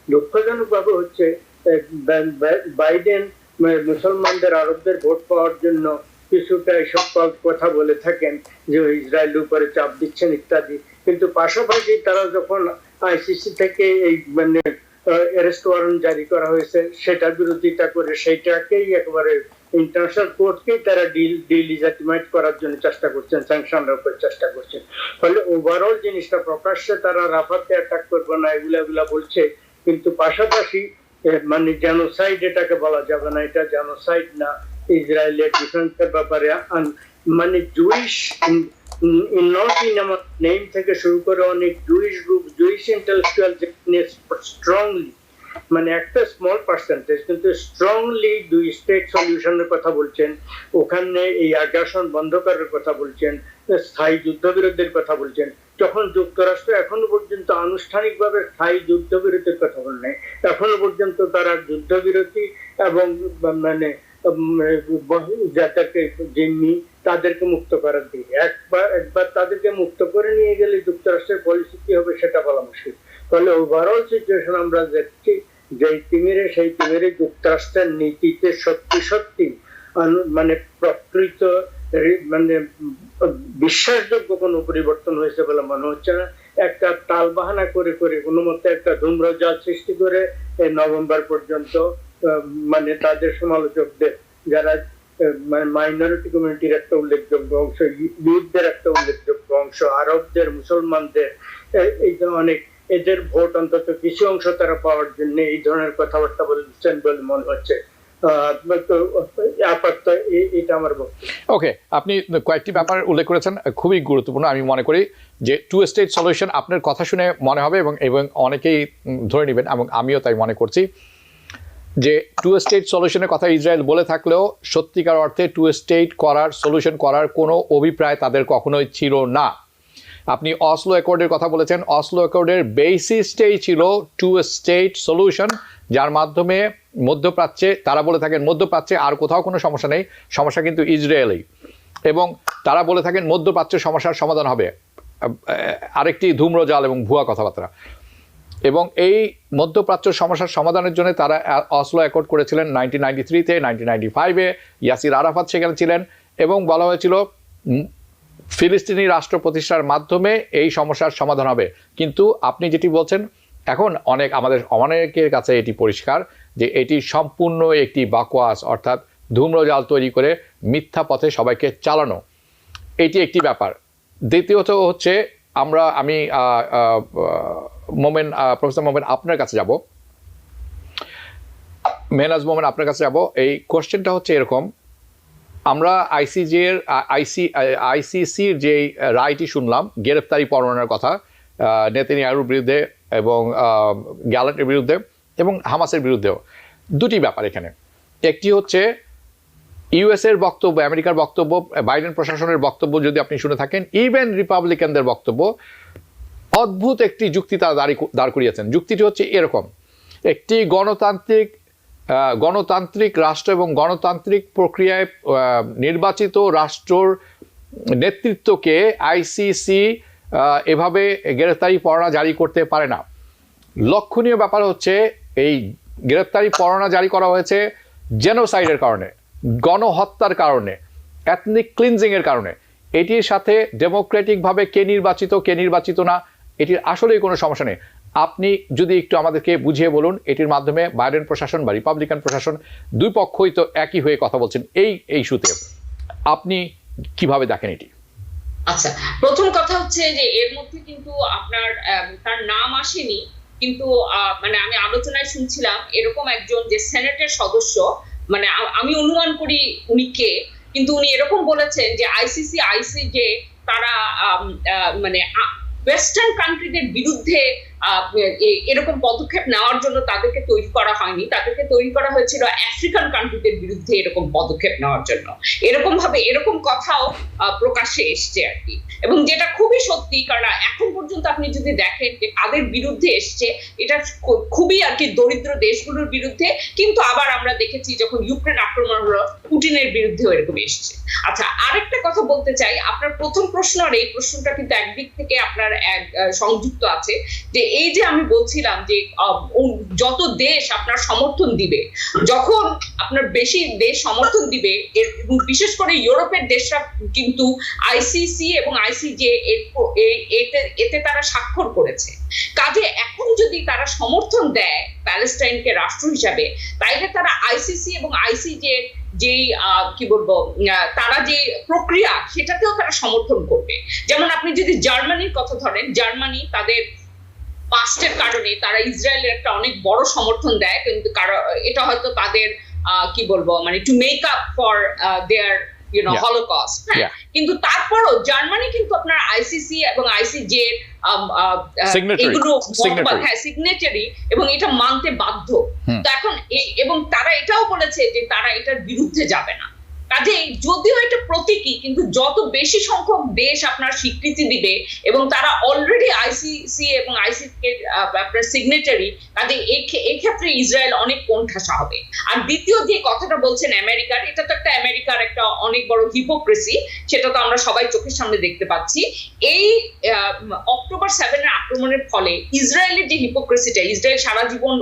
দুঃখজনক ভাবে হচ্ছে বাইডেন মুসলমানদের, আরবদের ভোট পাওয়ার জন্য কিছুটা এসব কথা বলে থাকেন যে ইসরায়েলের উপরে চাপ দিচ্ছেন ইত্যাদি, কিন্তু পাশাপাশি তারা যখন আইসিসি থেকে এই মানে অ্যারেস্ট ওয়ারেন্ট জারি করা হয়েছে সেটা বিরোধিতা করে, সেইটাকেই একেবারে ইন্টারন্যাশনাল কোর্টকেই তারা ডিলিজিটিমাইট করার জন্য চেষ্টা করছেন, স্যাংশন রাখার চেষ্টা করছেন। ফলে ওভারঅল জিনিসটা প্রকাশ্যে তারা রাফাতে অ্যাটাক করবে না এগুলা বলছে, কিন্তু পাশাপাশি মানে জেনোসাইড এটাকে বলা যাবে না, এটা জেনোসাইড না, ইসরায়েলের ডিফেন্সের ব্যাপারে মানে জুইশ নেম থেকে শুরু করে অনেক Jewish group, Jewish intellectual strongly, মানে একটা স্মল পার্সেন্টেজ কিন্তু স্ট্রংলি দুই স্টেট সলিউশনের কথা বলছেন, ওখানে এই আগ্রাসন বন্ধ করার কথা বলছেন, স্থায়ী যুদ্ধবিরতির কথা বলছেন। যখন যুক্তরাষ্ট্র এখনো পর্যন্ত আনুষ্ঠানিকভাবে স্থায়ী যুদ্ধবিরতির কথা বলেন, এখনো পর্যন্ত তারা যুদ্ধবিরতি এবং মানে যাদেরকে জিম্মি তাদেরকে মুক্ত করার দিকে, একবার তাদেরকে মুক্ত করে নিয়ে গেলে যুক্তরাষ্ট্রের পলিসি কি হবে সেটা বলা মুশকিল। ফলে ওভারঅল সিচুয়েশন আমরা দেখছি যে তিমিরে সেই তিমিরে যুক্তরাষ্ট্রের নীতিতে সত্যি মানে প্রকৃত মানে বিশ্বাসযোগ্য কোনো পরিবর্তন হয়েছে বলে মনে হচ্ছে না। একটা তালবাহানা করে কোনো মতে একটা ধূম্রজাল সৃষ্টি করে নভেম্বর পর্যন্ত মানে তাদের সমালোচকদের, যারা মাইনরিটি কমিউনিটির একটা উল্লেখযোগ্য অংশ, ইহুদিদের একটা উল্লেখযোগ্য অংশ, আরবদের, মুসলমানদের, এই যে অনেক এদের ভোট অন্তত কিছু অংশ তারা পাওয়ার জন্য এই ধরনের কথাবার্তা বলছেন বলে মনে হচ্ছে। আপাতত এটা আমার বক্তব্য। ওকে, আপনি কয়েকটি ব্যাপার উল্লেখ করেছেন, খুবই গুরুত্বপূর্ণ। আমি মনে করি যে টু স্টেট সলিউশন আপনার কথা শুনে মনে হবে এবং অনেকেই ধরে নেবেন, এবং আমিও তাই মনে করছি যে টু স্টেট সলিউশনের কথা ইসরায়েল বলে থাকলেও সত্যিকার অর্থে টু স্টেট করার সলিউশন করার কোনো অভিপ্রায় তাদের কখনোই ছিল না। আপনি অসলো অ্যাকর্ডের কথা বলেছেন, অসলো অ্যাকর্ডের বেসিসটাই ছিল টু স্টেট সলিউশন, যার মাধ্যমে মধ্যপ্রাচ্যে, তারা বলে থাকেন মধ্যপ্রাচ্যে আর কোথাও কোনো সমস্যা নেই, সমস্যা কিন্তু ইসরায়েলেই, এবং তারা বলে থাকেন মধ্যপ্রাচ্যের সমস্যার সমাধান হবে আরেকটি ধূম্রজাল এবং ভুয়া কথাবার্তা। এবং এই মধ্যপ্রাচ্য সমস্যার সমাধানের জন্য তারা অসলো অ্যাকর্ড করেছিলেন 1993-তে, 1995-এ ইয়াসির আরাফাত সেখানে ছিলেন, এবং বলা হয়েছিল ফিলিস্তিনি রাষ্ট্র প্রতিষ্ঠার মাধ্যমে এই সমস্যার সমাধান হবে। কিন্তু আপনি যেটি বলছেন এখন আমাদের অনেকের কাছে এটি পরিষ্কার যে এটি সম্পূর্ণ একটি বাকওয়াস, অর্থাৎ ধূম্রজাল তৈরি করে মিথ্যা পথে সবাইকে চালানো, এটি একটি ব্যাপার। দ্বিতীয়ত হচ্ছে আমি প্রফেসর মোমেন আপনার কাছে যাব, মেহনাজ মোমেন আপনার কাছে যাব। এই কোশ্চেনটা হচ্ছে এরকম, আমরা আইসিসির যে রায়টি শুনলাম গ্রেফতারি পরোয়ানার কথা নেতানিয়াহুর বিরুদ্ধে এবং গ্যালেন্টের বিরুদ্ধে এবং হামাসের বিরুদ্ধেও, দুটি ব্যাপার এখানে। একটি হচ্ছে ইউএসের বক্তব্য, আমেরিকার বক্তব্য, বাইডেন প্রশাসনের বক্তব্য যদি আপনি শুনে থাকেন, ইভেন রিপাবলিকানদের বক্তব্য, অদ্ভুত একটি যুক্তি তারা দাঁড় করিয়েছেন। যুক্তিটি হচ্ছে এরকম, একটি গণতান্ত্রিক রাষ্ট্র এবং গণতান্ত্রিক প্রক্রিয়ায় নির্বাচিত রাষ্ট্রর নেতৃত্বকে আইসিসি এভাবে গ্রেফতারি পরোয়ানা জারি করতে পারে না। লক্ষণীয় ব্যাপার হচ্ছে এই গ্রেফতারি পরোয়ানা জারি করা হয়েছে জেনোসাইডের কারণে, গণহত্যার কারণে, এথনিক ক্লিনজিংয়ের কারণে। এটির সাথে ডেমোক্রেটিকভাবে কে নির্বাচিত না, এটির আসলেই কোনো সমস্যা নেই। আপনি যদি একটু আমাদেরকে বুঝিয়ে বলুন, এটির মাধ্যমে বাইডেন প্রশাসন বা রিপাবলিকান প্রশাসন দুই পক্ষই তো একই হয়ে কথা বলছেন এই ইস্যুতে, আপনি কিভাবে দেখেন এটি? আচ্ছা, প্রথম কথা হচ্ছে যে এর মধ্যে কিন্তু আপনার তার নাম আসেনি, কিন্তু মানে আমি আলোচনায় শুনছিলাম এরকম একজন যে সেনেটের সদস্য, মানে আমি অনুমান করি উনি কে, কিন্তু উনি এরকম বলেছেন যে আইসিজে তারা মানে ওয়েস্টার্ন কান্ট্রিদের বিরুদ্ধে এরকম পদক্ষেপ নেওয়ার জন্য তাদেরকে তৈরি করা হয়নি, তাদেরকে তৈরি করা হয়েছিল আফ্রিকান কান্ট্রিদের বিরুদ্ধে এরকম পদক্ষেপ নেওয়ার জন্য। এরকম কথাও প্রকাশ্যে এসছে আর কি, এবং যেটা খুবই সত্যি, কারণ এখন পর্যন্ত আপনি যদি দেখেন যে কাদের বিরুদ্ধে এসছে, এটা খুবই আর কি দরিদ্র দেশগুলোর বিরুদ্ধে, কিন্তু আবার আমরা দেখেছি যখন ইউক্রেন আক্রমণ হলো পুটিনের বিরুদ্ধেও এরকম এসছে। আচ্ছা, আরেকটা কথা বলতে চাই, আপনার প্রথম প্রশ্নের এই প্রশ্নটা কিন্তু একদিক থেকে আপনার সংযুক্ত আছে, যে এই যে আমি বলছিলাম যে যত দেশ আপনার সমর্থন দিবে, যখন আপনার বেশি দেশ সমর্থন দিবে, বিশেষ করে ইউরোপের দেশরা কিন্তু আইসিসি এবং আইসিজে এতে তারা স্বাক্ষর করেছে। কাজে এখন যদি তারা সমর্থন দেয় প্যালেস্টাইনকে রাষ্ট্র হিসাবে, তাইলে তারা আইসিসি এবং আইসিজে যেই কি বলবো তারা যে প্রক্রিয়া, সেটাতেও তারা সমর্থন করবে। যেমন আপনি যদি জার্মানির কথা ধরেন, জার্মানি তাদের পাস্টের কারণে তারা ইসরায়েলের একটা অনেক বড় সমর্থন দেয়, কিন্তু এটা হয়তো তাদের কি বলবো মানে to make up for their holocaust. কিন্তু তারপরও জার্মানি কিন্তু আপনার আইসিসি এবং আইসিজে এগুলো সিগনেচারি, এবং এটা মানতে বাধ্য। তো এখন এবং তারা এটাও বলেছে যে তারা এটার বিরুদ্ধে যাবে না। কাজেই যদিও এটা প্রতীকী, কিন্তু যত বেশি সংখ্যক দেশ আপনার স্বীকৃতি দিবে, এবং তারা অলরেডি আইসিসি এবং আইসিসি আপনার সিগনেচারি, কাজে এই ক্ষেত্রে ইসরায়েল অনেক কোণঠাসা হবে। আর দ্বিতীয় যে কথাটা বলছেন আমেরিকার, এটা তো একটা আমেরিকার একটা অনেক বড় হিপোক্রেসি, সেটা তো আমরা সবাই চোখের সামনে দেখতে পাচ্ছি। এই অক্টোবর 7 এর আক্রমণের ফলে ইসরায়েলের যে হিপোক্রেসিটা, ইসরায়েল সারা জীবন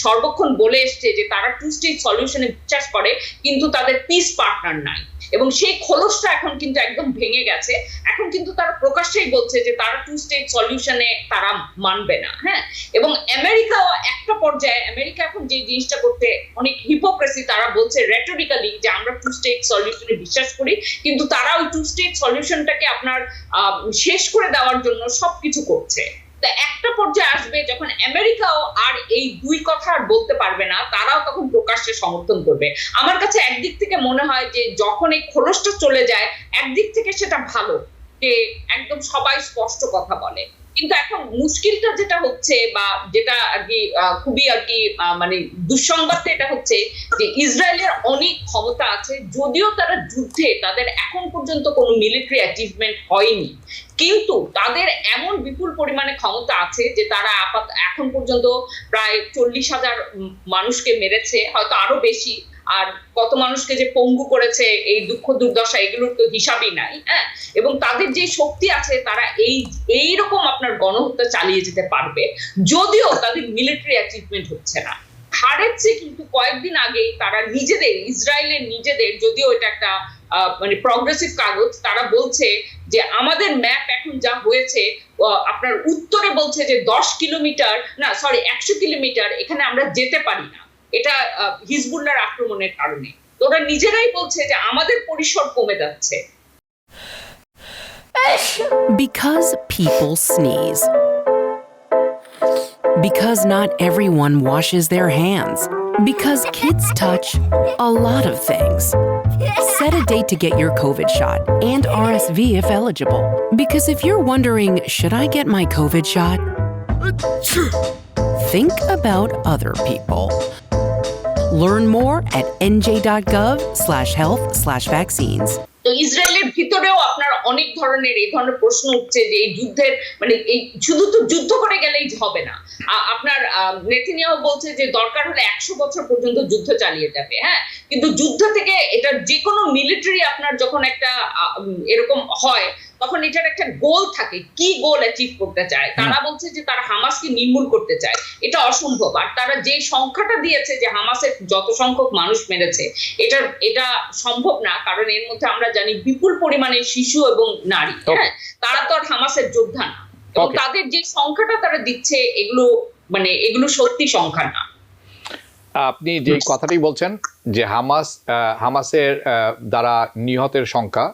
সর্বক্ষণ বলে এসছে যে তারা টু স্টেট সলিউশনে বিশ্বাস করে, কিন্তু তাদের পিস পার্টনার নাই, এবং সেই খোলসটা এখন কিন্তু একদম ভেঙে গেছে। এখন কিন্তু তারা প্রকাশ্যেই বলছে যে তারা টু স্টেট সলিউশনে তারা মানবে না। হ্যাঁ, এবং আমেরিকাও একটা পর্যায়ে, আমেরিকা এখন যে জিনিসটা করতে অনেক হিপোক্রেসি, তারা বলছে রেটরিক্যালি যে আমরা টু স্টেট সলিউশনে বিশ্বাস করি, কিন্তু তারা ওই টু স্টেট সলিউশনটাকে আপনার শেষ করে দেওয়ার জন্য সবকিছু করছে। তো একটা পর্যায়ে আসবে যখন আমেরিকাও আর এই দুই কথা আর বলতে পারবে না, তারাও তখন প্রকাশ্যে সমর্থন করবে। আমার কাছে একদিক থেকে মনে হয় যে যখন এই খোলসটা চলে যায়, একদিক থেকে সেটা ভালো যে একদম সবাই স্পষ্ট কথা বলে। কিন্তু এখন মুশকিলটা যেটা হচ্ছে বা যেটা আর কি খুবই আর কি মানে দুঃসংবাদ এটা হচ্ছে যে ইসরায়েলের অনেক ক্ষমতা আছে, যদিও তারা যুদ্ধে তাদের এখন পর্যন্ত কোনো মিলিটারি অ্যাচিভমেন্ট হয়নি, কিন্তু তাদের এমন বিপুল পরিমাণে ক্ষমতা আছে যে তারা এখন পর্যন্ত প্রায় 40,000 মানুষকে মেরেছে, হয়তো আরো বেশি। আর কত মানুষকে যে পঙ্গু করেছে, এই দুঃখ দুর্দশা, এগুলোর তো হিসাবই নাই। হ্যাঁ, এবং তাদের যে শক্তি আছে তারা এইরকম আপনার গণহত্যা চালিয়ে যেতে পারবে, যদিও তাদের মিলিটারি অ্যাচিভমেন্ট হচ্ছে না। হারের চেয়ে কিন্তু কয়েকদিন আগেই তারা নিজেদের, ইসরায়েলের নিজেদের, যদিও এটা একটা মানে প্রগ্রেসিভ কাগজ, তারা বলছে যে আমাদের ম্যাপ এখন যা হয়েছে, আপনার উত্তরে বলছে যে 100 কিলোমিটার এখানে আমরা যেতে পারি না, এটা হিজবুল্লাহর আক্রমণের কারণে। তো ওরা নিজেরাই বলছে যে আমাদের পরিসর কমে যাচ্ছে। Because people sneeze. Because not everyone washes their hands. Because kids touch a lot of things. Set a date to get your COVID shot and RSV if eligible. Because if you're wondering, should I get my COVID shot? Think about other people. Learn more at nj.gov/health/vaccines. তো ইসরায়েলের ভিতরেও আপনার অনেক ধরনের এই ধরনের প্রশ্ন উঠছে যে এই যুদ্ধের মানে এই শুধু তো যুদ্ধ করে গেলেই হবে না। আপনার নেতানিয়াহু বলছে যে দরকার হলে 100 বছর পর্যন্ত যুদ্ধ চালিয়ে যাবে। হ্যাঁ, কিন্তু যুদ্ধ থেকে এটা যে কোনো মিলিটারি আপনার যখন একটা এরকম হয়, তখন এটার একটা গোল থাকে, কি গোল অ্যাচিভ করতে চায়। তারা বলছে যে তারা হামাসকে নির্মূল করতে চায়, এটা অসম্ভব। আর তারা যে সংখ্যাটা দিয়েছে যে হামাসের যত সংখ্যক মানুষ মেরেছে, এটা সম্ভব না, কারণ এর মধ্যে আমরা জানি বিপুল পরিমাণে শিশু এবং নারী। হ্যাঁ, তারা তো আর হামাসের যোদ্ধা না, এবং তাদের যে সংখ্যাটা তারা দিচ্ছে এগুলো সত্যি সংখ্যা না। আপনি যে কথাটি বলছেন যে হামাসের দ্বারা নিহতের সংখ্যা,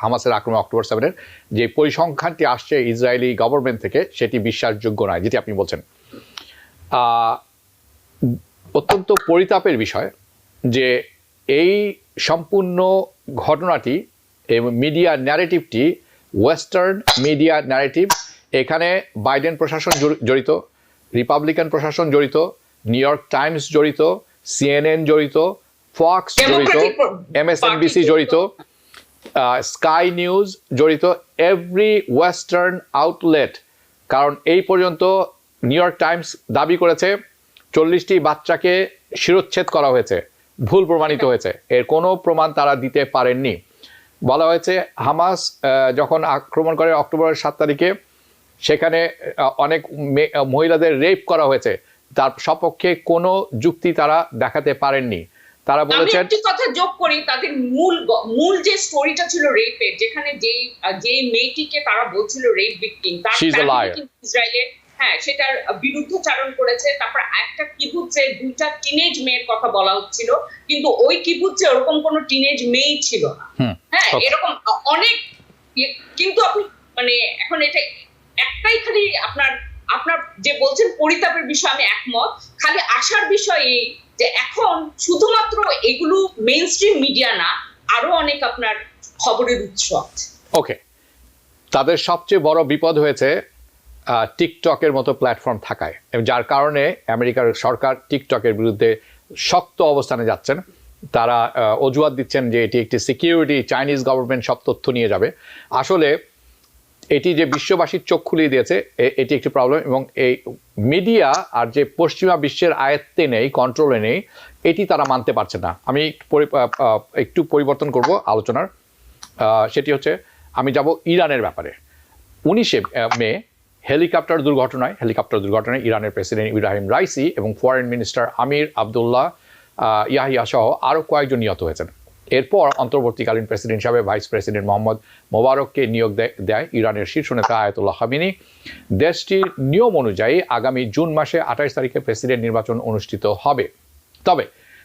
হামাসের আক্রমণ অক্টোবর 7-এর যে পরিসংখ্যানটি আসছে ইসরায়েলি গভর্নমেন্ট থেকে, সেটি বিশ্বাসযোগ্য নয়, যেটি আপনি বলছেন। অত্যন্ত পরিতাপের বিষয় যে এই সম্পূর্ণ ঘটনাটি এবং মিডিয়া ন্যারেটিভটি ওয়েস্টার্ন মিডিয়া ন্যারেটিভ। এখানে বাইডেন প্রশাসন জড়িত, রিপাবলিকান প্রশাসন জড়িত, নিউ ইয়র্ক টাইমস জড়িত, CNN জড়িত, ফক্স জড়িত, MSNBC জড়িত, স্কাই নিউজ জড়িত, এভরি ওয়েস্টার্ন আউটলেট। কারণ এই পর্যন্ত নিউ ইয়র্ক টাইমস দাবি করেছে 40টি বাচ্চাকে শিরচ্ছেদ করা হয়েছে, ভুল প্রমাণিত হয়েছে, এর কোনো প্রমাণ তারা দিতে পারেননি। বলা হয়েছে হামাস যখন আক্রমণ করে অক্টোবরের 7 তারিখে, সেখানে অনেক মহিলাদের রেপ করা হয়েছে, তার সপক্ষে কোনো যুক্তি তারা দেখাতে পারেননি। তারা বলেছেন, আমি একটি কথা যোগ করি, তাদের মূল যে স্টোরিটা ছিল রেপের, যেখানে যে মেয়েটিকে তারা বলছিল রেপ ভিকটিম, তার ইসরায়েলে হ্যাঁ সেটার বিরুদ্ধচারণ করেছে। তারপর একটা কিবুৎসে 2টা টিনেজ মেয়ের কথা বলা হচ্ছিল, কিন্তু ওই কিবুৎসে ওরকম কোনো টিনেজ মেয়ে ছিল না। হ্যাঁ, এরকম অনেক, কিন্তু আপনি এখন এটা একটাই খালি আপনার যে বলছেন পরিতাপের বিষয়, আমি একমত। খালি আশার বিষয় এই যে এখন শুধুমাত্র এগুলো মেইনস্ট্রিম মিডিয়া না, আরো অনেক আপনার খবরের উৎস আছে। ওকে, তাদের সবচেয়ে বড় বিপদ হয়েছে টিকটকের মতো প্ল্যাটফর্ম থাকায়, যার কারণে আমেরিকার সরকার টিকটকের বিরুদ্ধে শক্ত অবস্থানে যাচ্ছেন। তারা অজুহাত দিচ্ছেন যে এটি একটি সিকিউরিটি, চাইনিজ গভর্নমেন্ট সব তথ্য নিয়ে যাবে। আসলে এটি যে বিশ্ববাসীর চোখ খুলিয়ে দিয়েছে, এটি একটি প্রবলেম। এবং এই মিডিয়া আর যে পশ্চিমা বিশ্বের আয়ত্তে নেই, কন্ট্রোলে নেই, এটি তারা মানতে পারছে না। আমি একটু পরিবর্তন করব আলোচনার, সেটি হচ্ছে আমি যাব ইরানের ব্যাপারে। 19 মে হেলিকপ্টার দুর্ঘটনায় ইরানের প্রেসিডেন্ট ইব্রাহিম রাইসি এবং ফরেন মিনিস্টার আমির আবদুল্লাহ ইয়াহিয়া সহ আরও কয়েকজন নিহত হয়েছেন। এরপর অন্তর্বর্তীকালীন প্রেসিডেন্ট হিসাবে ভাইস প্রেসিডেন্ট মোহাম্মদ মোবারককে নিয়োগ দেয় ইরানের শীর্ষ নেতা আয়াতুল্লাহ খামেনি। দেশটির নিয়ম অনুযায়ী আগামী জুন মাসে 28 তারিখে প্রেসিডেন্ট নির্বাচন অনুষ্ঠিত হবে। তবে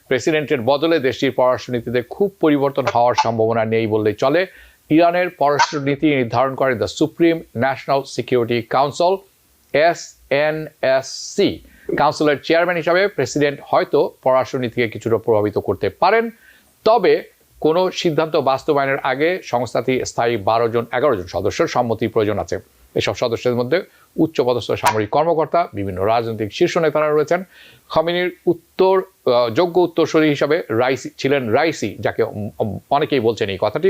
প্রেসিডেন্টের বদলে দেশটির পররাষ্ট্রনীতিতে খুব পরিবর্তন হওয়ার সম্ভাবনা নেই বললেই চলে। ইরানের পররাষ্ট্রনীতি নির্ধারণ করে the supreme national security council, SNSC কাউন্সিলের চেয়ারম্যান হিসাবে প্রেসিডেন্ট হয়তো পররাষ্ট্রনীতিকে কিছুটা প্রভাবিত করতে পারেন, তবে কোনো সিদ্ধান্ত বাস্তবায়নের আগে সংস্থাটি স্থায়ী 11 জন সদস্যের সম্মতির প্রয়োজন আছে। এসব সদস্যদের মধ্যে উচ্চপদস্থ সামরিক কর্মকর্তা, বিভিন্ন রাজনৈতিক শীর্ষ নেতারা রয়েছেন। খমেনির যোগ্য উত্তরসূরি হিসাবে রাইসি, যাকে অনেকেই বলছেন এই কথাটি,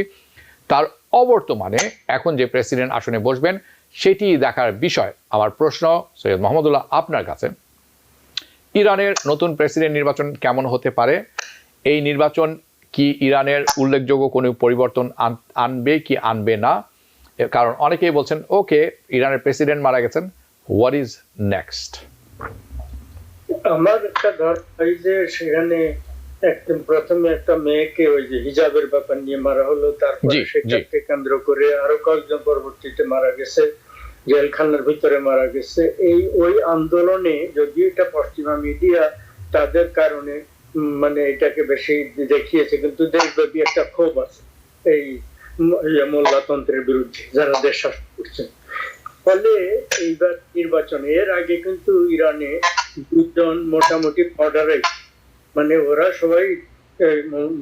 তার অবর্তমানে এখন যে প্রেসিডেন্ট আসনে বসবেন সেটি দেখার বিষয়। আমার প্রশ্ন সৈয়দ মোহাম্মদুল্লাহ আপনার কাছে, ইরানের নতুন প্রেসিডেন্ট নির্বাচন কেমন হতে পারে? এই নির্বাচন কি ইরানের উল্লেখযোগ্য কোনো পরিবর্তন আনবে কি আনবে না? কারণ অনেকেই বলছেন ওকে, ইরানের প্রেসিডেন্ট মারা গেছেন, হোয়াট ইজ নেক্সট? আমার একটা ধারণা যে সেখানে একদম প্রথমে একটা মেয়েকে ওই যে হিজাবের ব্যাপার নিয়ে মারা হলো, তারপরে সেটাকে কেন্দ্র করে আরো কয়েকজন পরবর্তীতে মারা গেছে, জেলখানার ভিতরে মারা গেছে। ওই আন্দোলনে যদি এটা পশ্চিমা মিডিয়া তাদের কারণে মানে এটাকে বেশি দেখিয়েছে, কিন্তু দেশব্যাপী একটা ক্ষোভ আছে এই মোল্লাতন্ত্রের বিরুদ্ধে যারা দেশ শাসন করছেন। ফলে এইবার নির্বাচনে এর আগে কিন্তু ইরানে দুজন মোটামুটি মডারেট, মানে ওরা সবাই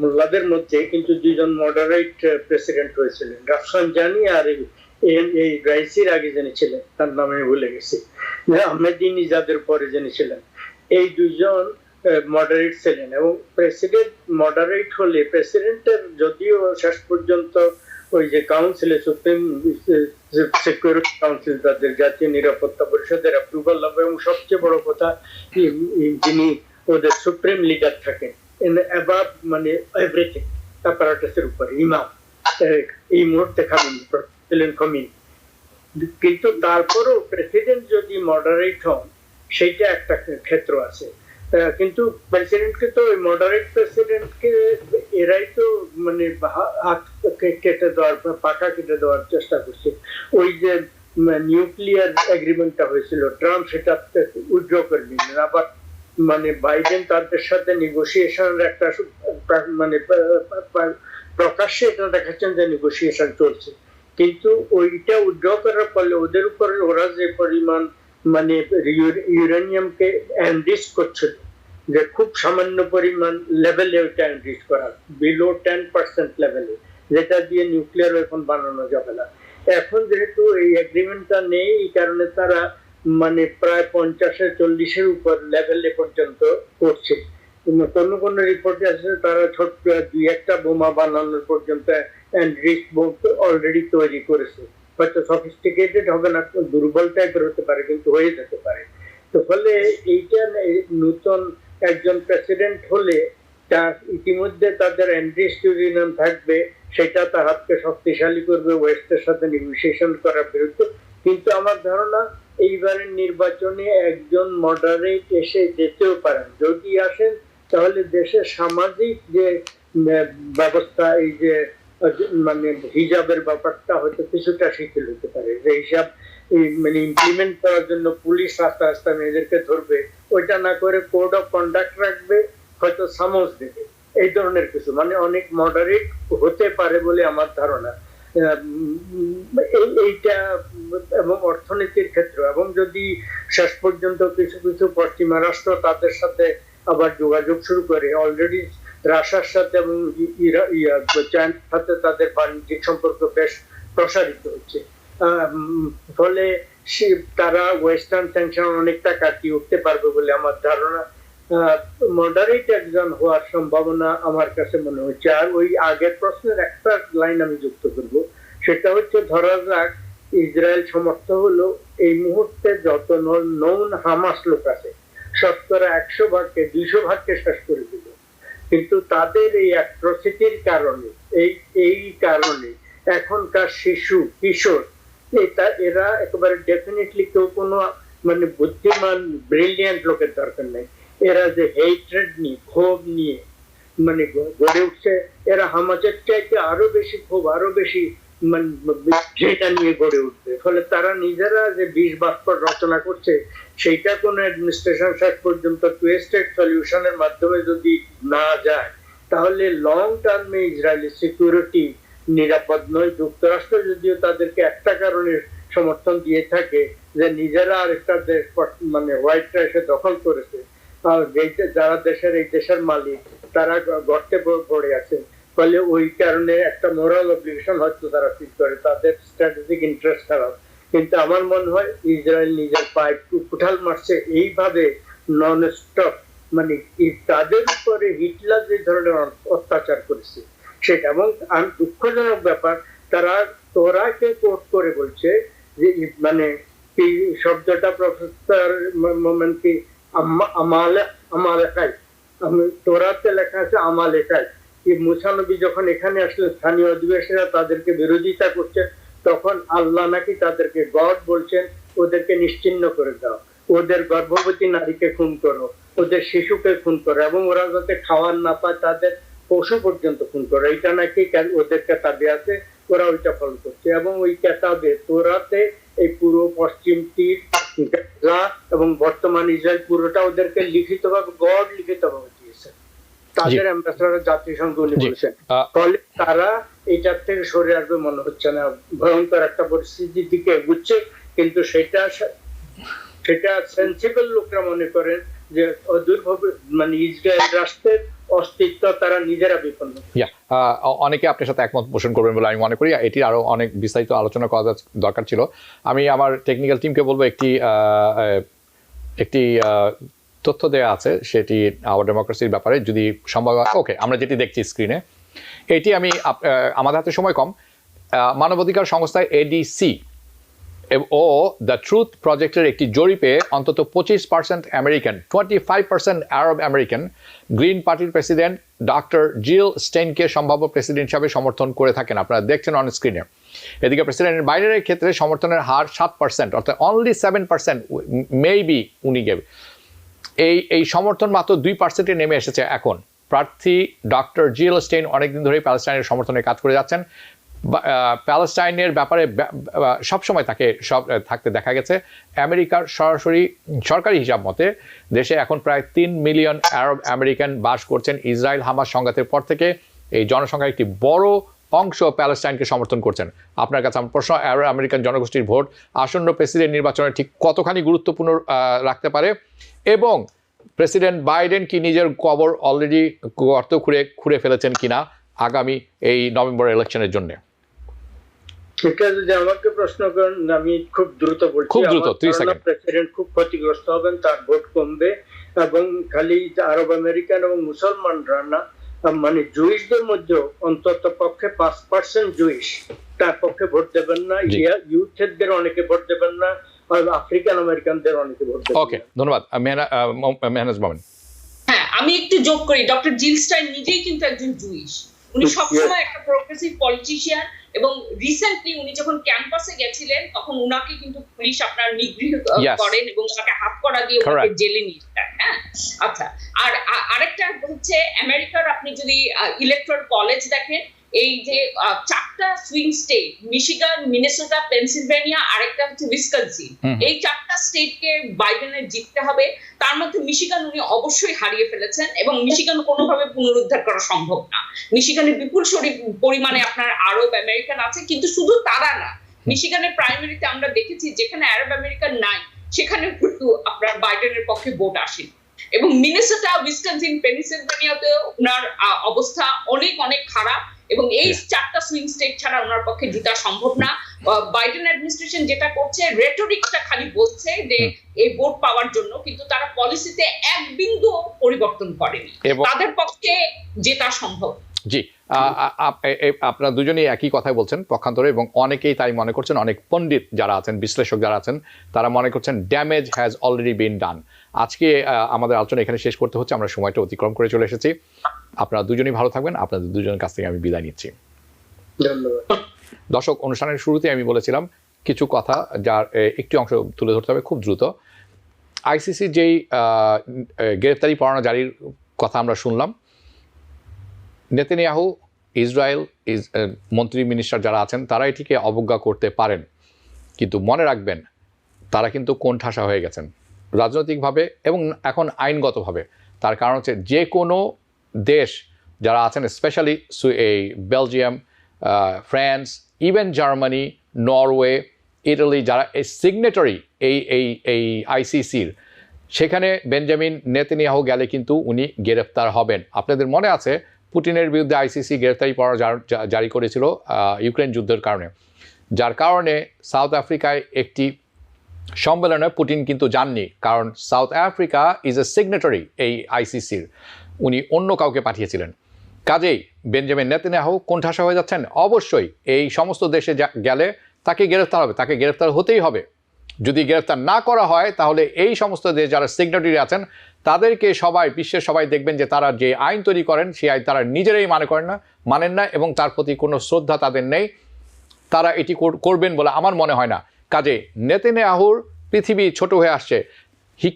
মোল্লাদের মধ্যে কিন্তু দুজন মডারেট প্রেসিডেন্ট হয়েছিলেন, রাফসানজানি আর এই রাইসির আগে যিনি ছিলেন তার নামে ভুলে গেছি, আহমেদিনেজাদের পরে যিনি ছিলেন, এই দুজন মডারেট ছিলেন। এবং প্রেসিডেন্ট মডারেট হলে প্রেসিডেন্টের যদিও শেষ পর্যন্ত ওই যে কাউন্সিলে, সুপ্রিম সিকিউরিটি কাউন্সিল, তাদের জাতীয় নিরাপত্তা পরিষদের অ্যাপ্রুভাল হবে, এবং সবচেয়ে বড় কথা যিনি ওদের সুপ্রিম লিডার থাকেন অ্যাবাভ মানে এভরিথিং অ্যাপারেটাসের উপরে, ইমাম এই মুহূর্তে খামেনি। কিন্তু তারপরও প্রেসিডেন্ট যদি মডারেট হন সেইটা একটা ক্ষেত্র আছে। কিন্তু প্রেসিডেন্টকে তো ওই মডারেট প্রেসিডেন্টকে এরাই তো মানে হাত কেটে দেওয়ার, পাখা কেটে দেওয়ার চেষ্টা করছে। ওই যে নিউক্লিয়ার এগ্রিমেন্টটা হয়েছিল, ট্রাম্প সেটা উইথড্র করে নিলেন, আবার মানে বাইডেন তাদের সাথে নেগোসিয়েশনের একটা মানে প্রকাশ্যে এটা দেখাচ্ছেন যে নেগোসিয়েশন চলছে, কিন্তু ওইটা উইথড্র করার ফলে ওদের উপরে ওরা যে পরিমাণ মানে ইউরেনিয়ামকে এনরিচ করছিল, যে খুব সামান্য পরিমাণ লেভেলে ওইটা এনরিচ করা, বিলো 10% লেভেলে, যেটা দিয়ে নিউক্লিয়ার ওয়েপন বানানো যাবে না। এখন যেহেতু এই এগ্রিমেন্টটা নেই, এই কারণে তারা মানে প্রায় 50-40-এর উপর লেভেলে পর্যন্ত করছে। কোন রিপোর্টে আছে তারা ছোট্ট 2-1টা বোমা বানানোর পর্যন্ত এনরিচ বোম অলরেডি তৈরি করেছে। হয়তো সফিস্টিকেটেড হবে না, দুর্বল টাইপের হতে পারে, কিন্তু হয়ে যেতে পারে। তো ফলে এইটা নতুন একজন প্রেসিডেন্ট হলে তার ইতিমধ্যে তাদের এনরিচ ইউরেনিয়াম থাকবে, সেটা তার হাতকে শক্তিশালী করবে ওয়েস্টের সাথে নেগোসিয়েশন করার বিরুদ্ধে। কিন্তু আমার ধারণা এইবারের নির্বাচনে একজন মডারেট এসে যেতেও পারেন, যদি আসেন তাহলে দেশের সামাজিক যে ব্যবস্থা, এই যে মানে হিজাবের ব্যাপারটা হয়তো কিছুটা শিথিল হতে পারে, যে হিসাব মানে ইমপ্লিমেন্ট করার জন্য পুলিশ আস্তে আস্তে মেয়েদেরকে ধরবে, ওইটা না করে কোড অফ কন্ডাক্ট রাখবে, হয়তো সামস দেবে, এই ধরনের কিছু মানে অনেক মডারেট হতে পারে বলে আমার ধারণা। এইটা এবং অর্থনীতির ক্ষেত্র, এবং যদি শেষ পর্যন্ত কিছু কিছু পশ্চিমা রাষ্ট্র তাদের সাথে আবার যোগাযোগ শুরু করে, অলরেডি রাশিয়ার সাথে এবং চায়নার সাথে তাদের বাণিজ্যিক সম্পর্ক বেশ প্রসারিত হচ্ছে, ফলে তারা ওয়েস্টার্ন স্যাংশন অনেকটা কাটিয়ে উঠতে পারবে বলে আমার ধারণা। মডারেট একজন হওয়ার সম্ভাবনা আমার কাছে মনে হচ্ছে। আর ওই আগের প্রশ্নের একটা লাইন আমি যুক্ত করব, সেটা হচ্ছে ধরা যাক ইসরায়েল সমর্থ হলো, এই মুহূর্তে যত নন হামাস লোক আছে 100%-200% শেষ করে দিল, কিন্তু তাদের এই অ্যাট্রসিটির কারণে এই কারণে এখনকার শিশু কিশোর এরা একেবারে ডেফিনেটলি কেউ কোনো মানে বুদ্ধিমান ব্রিলিয়ান্ট লোকের দরকার নেই, এরা যে হেট্রেড নিয়ে ক্ষোভ নিয়ে মানে গড়ে উঠছে, এরা হামাজের চাইতে আরো বেশি ক্ষোভ, আরো বেশি মানে সেটা নিয়ে গড়ে উঠবে। ফলে তারা নিজেরা যে বিষ বাষ্প রচনা করছে, সেইটা কোন অ্যাডমিনিস্ট্রেশন শেষ পর্যন্ত টু স্টেট সলিউশনের মাধ্যমে যদি না যায়, তাহলে লং টার্মে ইসরায়েলি সিকিউরিটি নিরাপদ নয়। যুক্তরাষ্ট্র যদিও তাদেরকে একটা কারণে সমর্থন দিয়ে থাকে যে নিজেরা আরেকটা দেশ মানে হোয়াইটরা এসে দখল করেছে, যারা এই দেশের মালিক তারা গর্তে পড়ে আছে, ফলে ওই কারণে একটা মোরাল অব্লিগেশন হয়তো তারা ফিল করে, তাদের স্ট্র্যাটেজিক ইন্টারেস্ট খারাপ। কিন্তু আমার মনে হয় ইসরায়েল নিজের পায়ে কুঠাল মারছে এইভাবে নন স্টপ, মানে তাদের উপরে হিটলার যে ধরনের অত্যাচার করেছে সেটা। এবং দুঃখজনক ব্যাপার, তারা তোরাকে কোট করে বলছে যে মানে কি শব্দটা প্রফেসর মোমেন কি আমালেকাই, তোরাতে লেখা আছে আমালেকাই। মুসা নবী যখন এখানে আসলে স্থানীয় অধিবাসীরা তাদেরকে বিরোধিতা করছে, তখন আল্লাহ নাকি তাদেরকে গড বলছেন, ওদেরকে নিশ্চিহ্ন করে দাও, ওদের গর্ভবতী নারীকে খুন করো, ওদের শিশুকে খুন করো, এবং ওরা যাতে খাওয়ার না পায় তাদের পশু পর্যন্ত খুন করো। এটা নাকি ওদের কেতাবে আছে, ওরা ওইটা ফলো করছে। এবং ওই কেতাবে তোরাতে এই পুরো পশ্চিম তীর এবং বর্তমান ইসরায়েল পুরোটা ওদেরকে লিখিতভাবে গড লিখিতভাবে দিয়েছে, তাদের অ্যাম্বাসেডর জাতিসংঘ উনি বলেছেন। ফলে তারা এটার থেকে সরে আসবে মনে হচ্ছে না, ভয়ঙ্কর একটা পরিস্থিতির দিকে এগুচ্ছে। কিন্তু সেটা সেন্সিবল লোকরা মনে করেন যে অদূরভাবে মানে ইসরায়েল রাষ্ট্রের অস্তিত্ব তারা নিজেরা বিপন্ন। অনেকে আপনার সাথে একমত পোষণ করবেন বলে আমি মনে করি। এটির আরো অনেক বিস্তারিত আলোচনা করা দরকার ছিল। আমি আমার টেকনিক্যাল টিমকে বলবো একটি তথ্য দেওয়া আছে, সেটি আওয়ার ডেমোক্রেসির ব্যাপারে যদি সম্ভব হয়। ওকে, আমরা যেটি দেখছি স্ক্রিনে, এটি আমি আমাদের হাতে সময় কম, মানবাধিকার সংস্থা এডিসি ও দ্য ট্রুথ প্রজেক্টের একটি জরিপে অন্তত 25% আমেরিকান, 25% আরব আমেরিকান গ্রিন পার্টির প্রেসিডেন্ট ডক্টর জিল স্টেইনকে সম্ভাব্য প্রেসিডেন্ট হিসাবে সমর্থন করে থাকেন। আপনারা দেখছেন অন স্ক্রিনে। এদিকে প্রেসিডেন্ট বাইডেনের ক্ষেত্রে সমর্থনের হার 7%, অর্থাৎ অনলি 7% মেবি উনি গেবে। এই সমর্থন মাত্র 2%-এ নেমে এসেছে এখন। প্রার্থী ডক্টর জিল স্টেইন অনেকদিন ধরেই প্যালেস্টাইনের সমর্থনে কাজ করে যাচ্ছেন। প্যালেস্টাইনের ব্যাপারে সবসময় তাকে থাকতে দেখা গেছে। আমেরিকার সরকারি হিসাব মতে দেশে এখন প্রায় 3 মিলিয়ন আরব আমেরিকান বাস করছেন। ইসরায়েল হামাস সংঘাতের পর থেকে এই জনসংখ্যার একটি বড় অংশ প্যালেস্টাইনকে সমর্থন করছেন। আপনার কাছে আমার প্রশ্ন, আরব আমেরিকান জনগোষ্ঠীর ভোট আসন্ন প্রেসিডেন্ট নির্বাচনে ঠিক কতখানি গুরুত্বপূর্ণ রাখতে পারে, এবং প্রেসিডেন্ট বাইডেন কি নিজের কবর অলরেডি গর্ত খুঁড়ে ফেলেছেন কিনা আগামী এই নভেম্বর ইলেকশনের জন্য? এটা যদি আমাকে প্রশ্ন করেন, আমি খুব দ্রুত বলছি, খুব দ্রুত, 30 সেকেন্ড। প্রেসিডেন্ট খুব ক্ষতিগ্রস্ত হবেন, তার ভোট কমবে, এবং খালি আরব আমেরিকান এবং মুসলমানরা না, মানে জুইশদের মধ্যে অন্তত পক্ষে 5% জুইশ তার পক্ষে ভোট দেবেন না, ইউথদের অনেকে ভোট দেবেন না, আর আফ্রিকান আমেরিকানদের অনেকে ভোট দেবেন। ওকে, ধন্যবাদ। মেহনাজ মোমেন। হ্যাঁ, আমি একটু যোগ করি, ডক্টর জিল স্টেইন নিজেই কিন্তু একজন জুইশ। উনি সবসময় একটা প্রোগ্রেসিভ পলিটিশিয়ান, এবং রিসেন্টলি উনি যখন ক্যাম্পাসে গেছিলেন তখন উনাকে কিন্তু পুলিশ আপনার নিগৃহীত করেন এবং তাকে হাত করা দিয়ে ওনাকে জেলে নিয়ে যায়। হ্যাঁ, আচ্ছা। আর আরেকটা হচ্ছে আমেরিকার আপনি যদি ইলেকট্রাল কলেজ দেখেন, এই যে 4টা swing state, Michigan, Minnesota, Pennsylvania, আরেকটা হচ্ছে উইসকনসিন, এই 4টা স্টেটকে বাইডেনের জিততে হবে। তার মধ্যে মিশিগান উনি অবশ্যই হারিয়ে ফেলেছেন, এবং মিশিগান কোনোভাবে পুনরুদ্ধার করা সম্ভব না। মিশিগানে বিপুল পরিমাণে আপনার আরব আমেরিকান আছে, কিন্তু শুধু তারা না, মিশিগানের প্রাইমারিতে আমরা দেখেছি যেখানে আরব আমেরিকান নাই সেখানে কিন্তু আপনার বাইডেনের পক্ষে ভোট আসে। এবং মিনেসোটা, উইসকনসিন, পেনসিলভেনিয়াতে ওনার অবস্থা অনেক অনেক খারাপ, এবং এই 4টা সুইং স্টেট ছাড়া ওনার পক্ষে জিতা সম্ভব না। বাইডেন অ্যাডমিনিস্ট্রেশন যেটা করছে, রেটরিকটা খালি বলছে যে এই ভোট পাওয়ার জন্য, কিন্তু তারা পলিসিতে এক বিন্দু পরিবর্তন করেনি, তাদের পক্ষে জেতা সম্ভব। জি, আপনারা দুজনেই একই কথাই বলছেন পক্ষান্তরে, এবং অনেকেই তাই মনে করছেন। অনেক পণ্ডিত যারা আছেন, বিশ্লেষক যারা আছেন, তারা মনে করছেন ড্যামেজ হ্যাজ অলরেডি বিন ডান। আজকে আমাদের আলোচনা এখানে শেষ করতে হচ্ছে, আমরা সময়টা অতিক্রম করে চলে এসেছি। আপনারা দুজনেই ভালো থাকবেন। আপনাদের দুজনের কাছ থেকে আমি বিদায় নিচ্ছি। ধন্যবাদ। দর্শক, অনুষ্ঠানের শুরুতে আমি বলেছিলাম কিছু কথা যার একটি অংশ তুলে ধরতে হবে খুব দ্রুত। আইসিসি যেই গ্রেফতারি পরোয়ানা জারির কথা আমরা শুনলাম, নেতানিয়াহু, ইসরায়েল মন্ত্রী মিনিস্টার যারা আছেন তারা এটিকে অবজ্ঞা করতে পারেন, কিন্তু মনে রাখবেন তারা কিন্তু কোণঠাসা হয়ে গেছেন রাজনৈতিকভাবে এবং এখন আইনগতভাবে। তার কারণ হচ্ছে যে কোনো দেশ যারা আছেন, স্পেশালি এই Belgium, France, even Germany, Norway, Italy যারা এই সিগনেটরি এই আইসিসির, সেখানে বেঞ্জামিন নেতানিয়াহু গেলে কিন্তু উনি গ্রেফতার হবেন। আপনাদের মনে আছে পুতিনের বিরুদ্ধে আইসিসি গ্রেফতারি পরোয়ানা জারি করেছিল ইউক্রেন যুদ্ধের কারণে, যার কারণে সাউথ আফ্রিকায় একটি সম্মেলনে পুতিন কিন্তু যাননি, কারণ south Africa is a signatory এই আইসিসির, উনি অন্য কাউকে পাঠিয়েছিলেন। কাজেই বেঞ্জামিন নেতানিয়াহু কোণঠাসা হয়ে যাচ্ছেন। অবশ্যই এই সমস্ত দেশে গেলে তাকে গ্রেফতার হবে, তাকে গ্রেফতার হতেই হবে। যদি গ্রেফতার না করা হয় তাহলে এই সমস্ত দেশ যারা সিগনেটরি আছেন তাদেরকে সবাই, বিশ্বের সবাই দেখবেন যে তারা যে আইন তৈরি করেন সেই আইন তারা নিজেরাই মানেন না এবং তার প্রতি কোনো শ্রদ্ধা তাদের নেই, তারা এটি করবেন বলে আমার মনে হয় না। কাজে নেতানিয়াহুর পৃথিবী ছোট হয়ে আসছে। He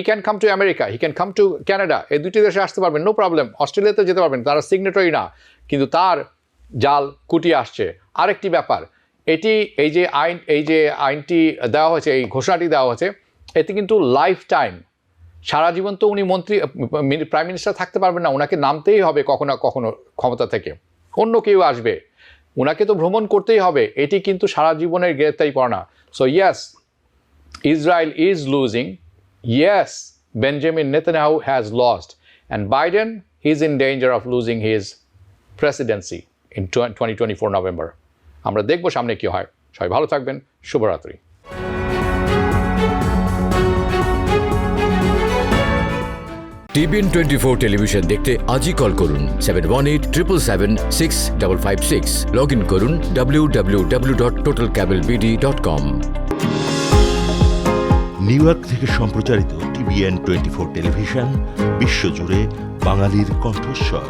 can come to America, he can come to Canada, এই দুটি দেশে আসতে পারবেন, নো প্রবলেম। অস্ট্রেলিয়াতে যেতে পারবেন, তারা সিগনেটরি না, কিন্তু তার জাল কুটি আসছে। আরেকটি ব্যাপার, এই যে আইনটি দেওয়া হয়েছে, এই ঘোষণাটি দেওয়া হয়েছে, এতে কিন্তু লাইফ টাইম, সারা জীবন তো উনি প্রাইম মিনিস্টার থাকতে পারবেন না, ওনাকে নামতেই হবে কখনো কখনো ক্ষমতা থেকে, অন্য কেউ আসবে, ওনাকে তো ভ্রমণ করতেই হবে। এটি কিন্তু সারা জীবনের গ্রেফতারি পরোয়ানা। So yes, Israel is losing. Yes, Benjamin Netanyahu has lost. And Biden is in danger of losing his presidency in 2024 November. আমরা দেখব সামনে কি হয়। সবাই ভালো থাকবেন। শুভরাত্রি। TBN 24 টেলিভিশন দেখতে আজই কল করুন 7187776556। লগ ইন করুন www.totalcablebd.com। নিউ ইয়র্ক থেকে সম্প্রচারিত TBN 24 টেলিভিশন বিশ্বজুড়ে বাঙালির কণ্ঠস্বর।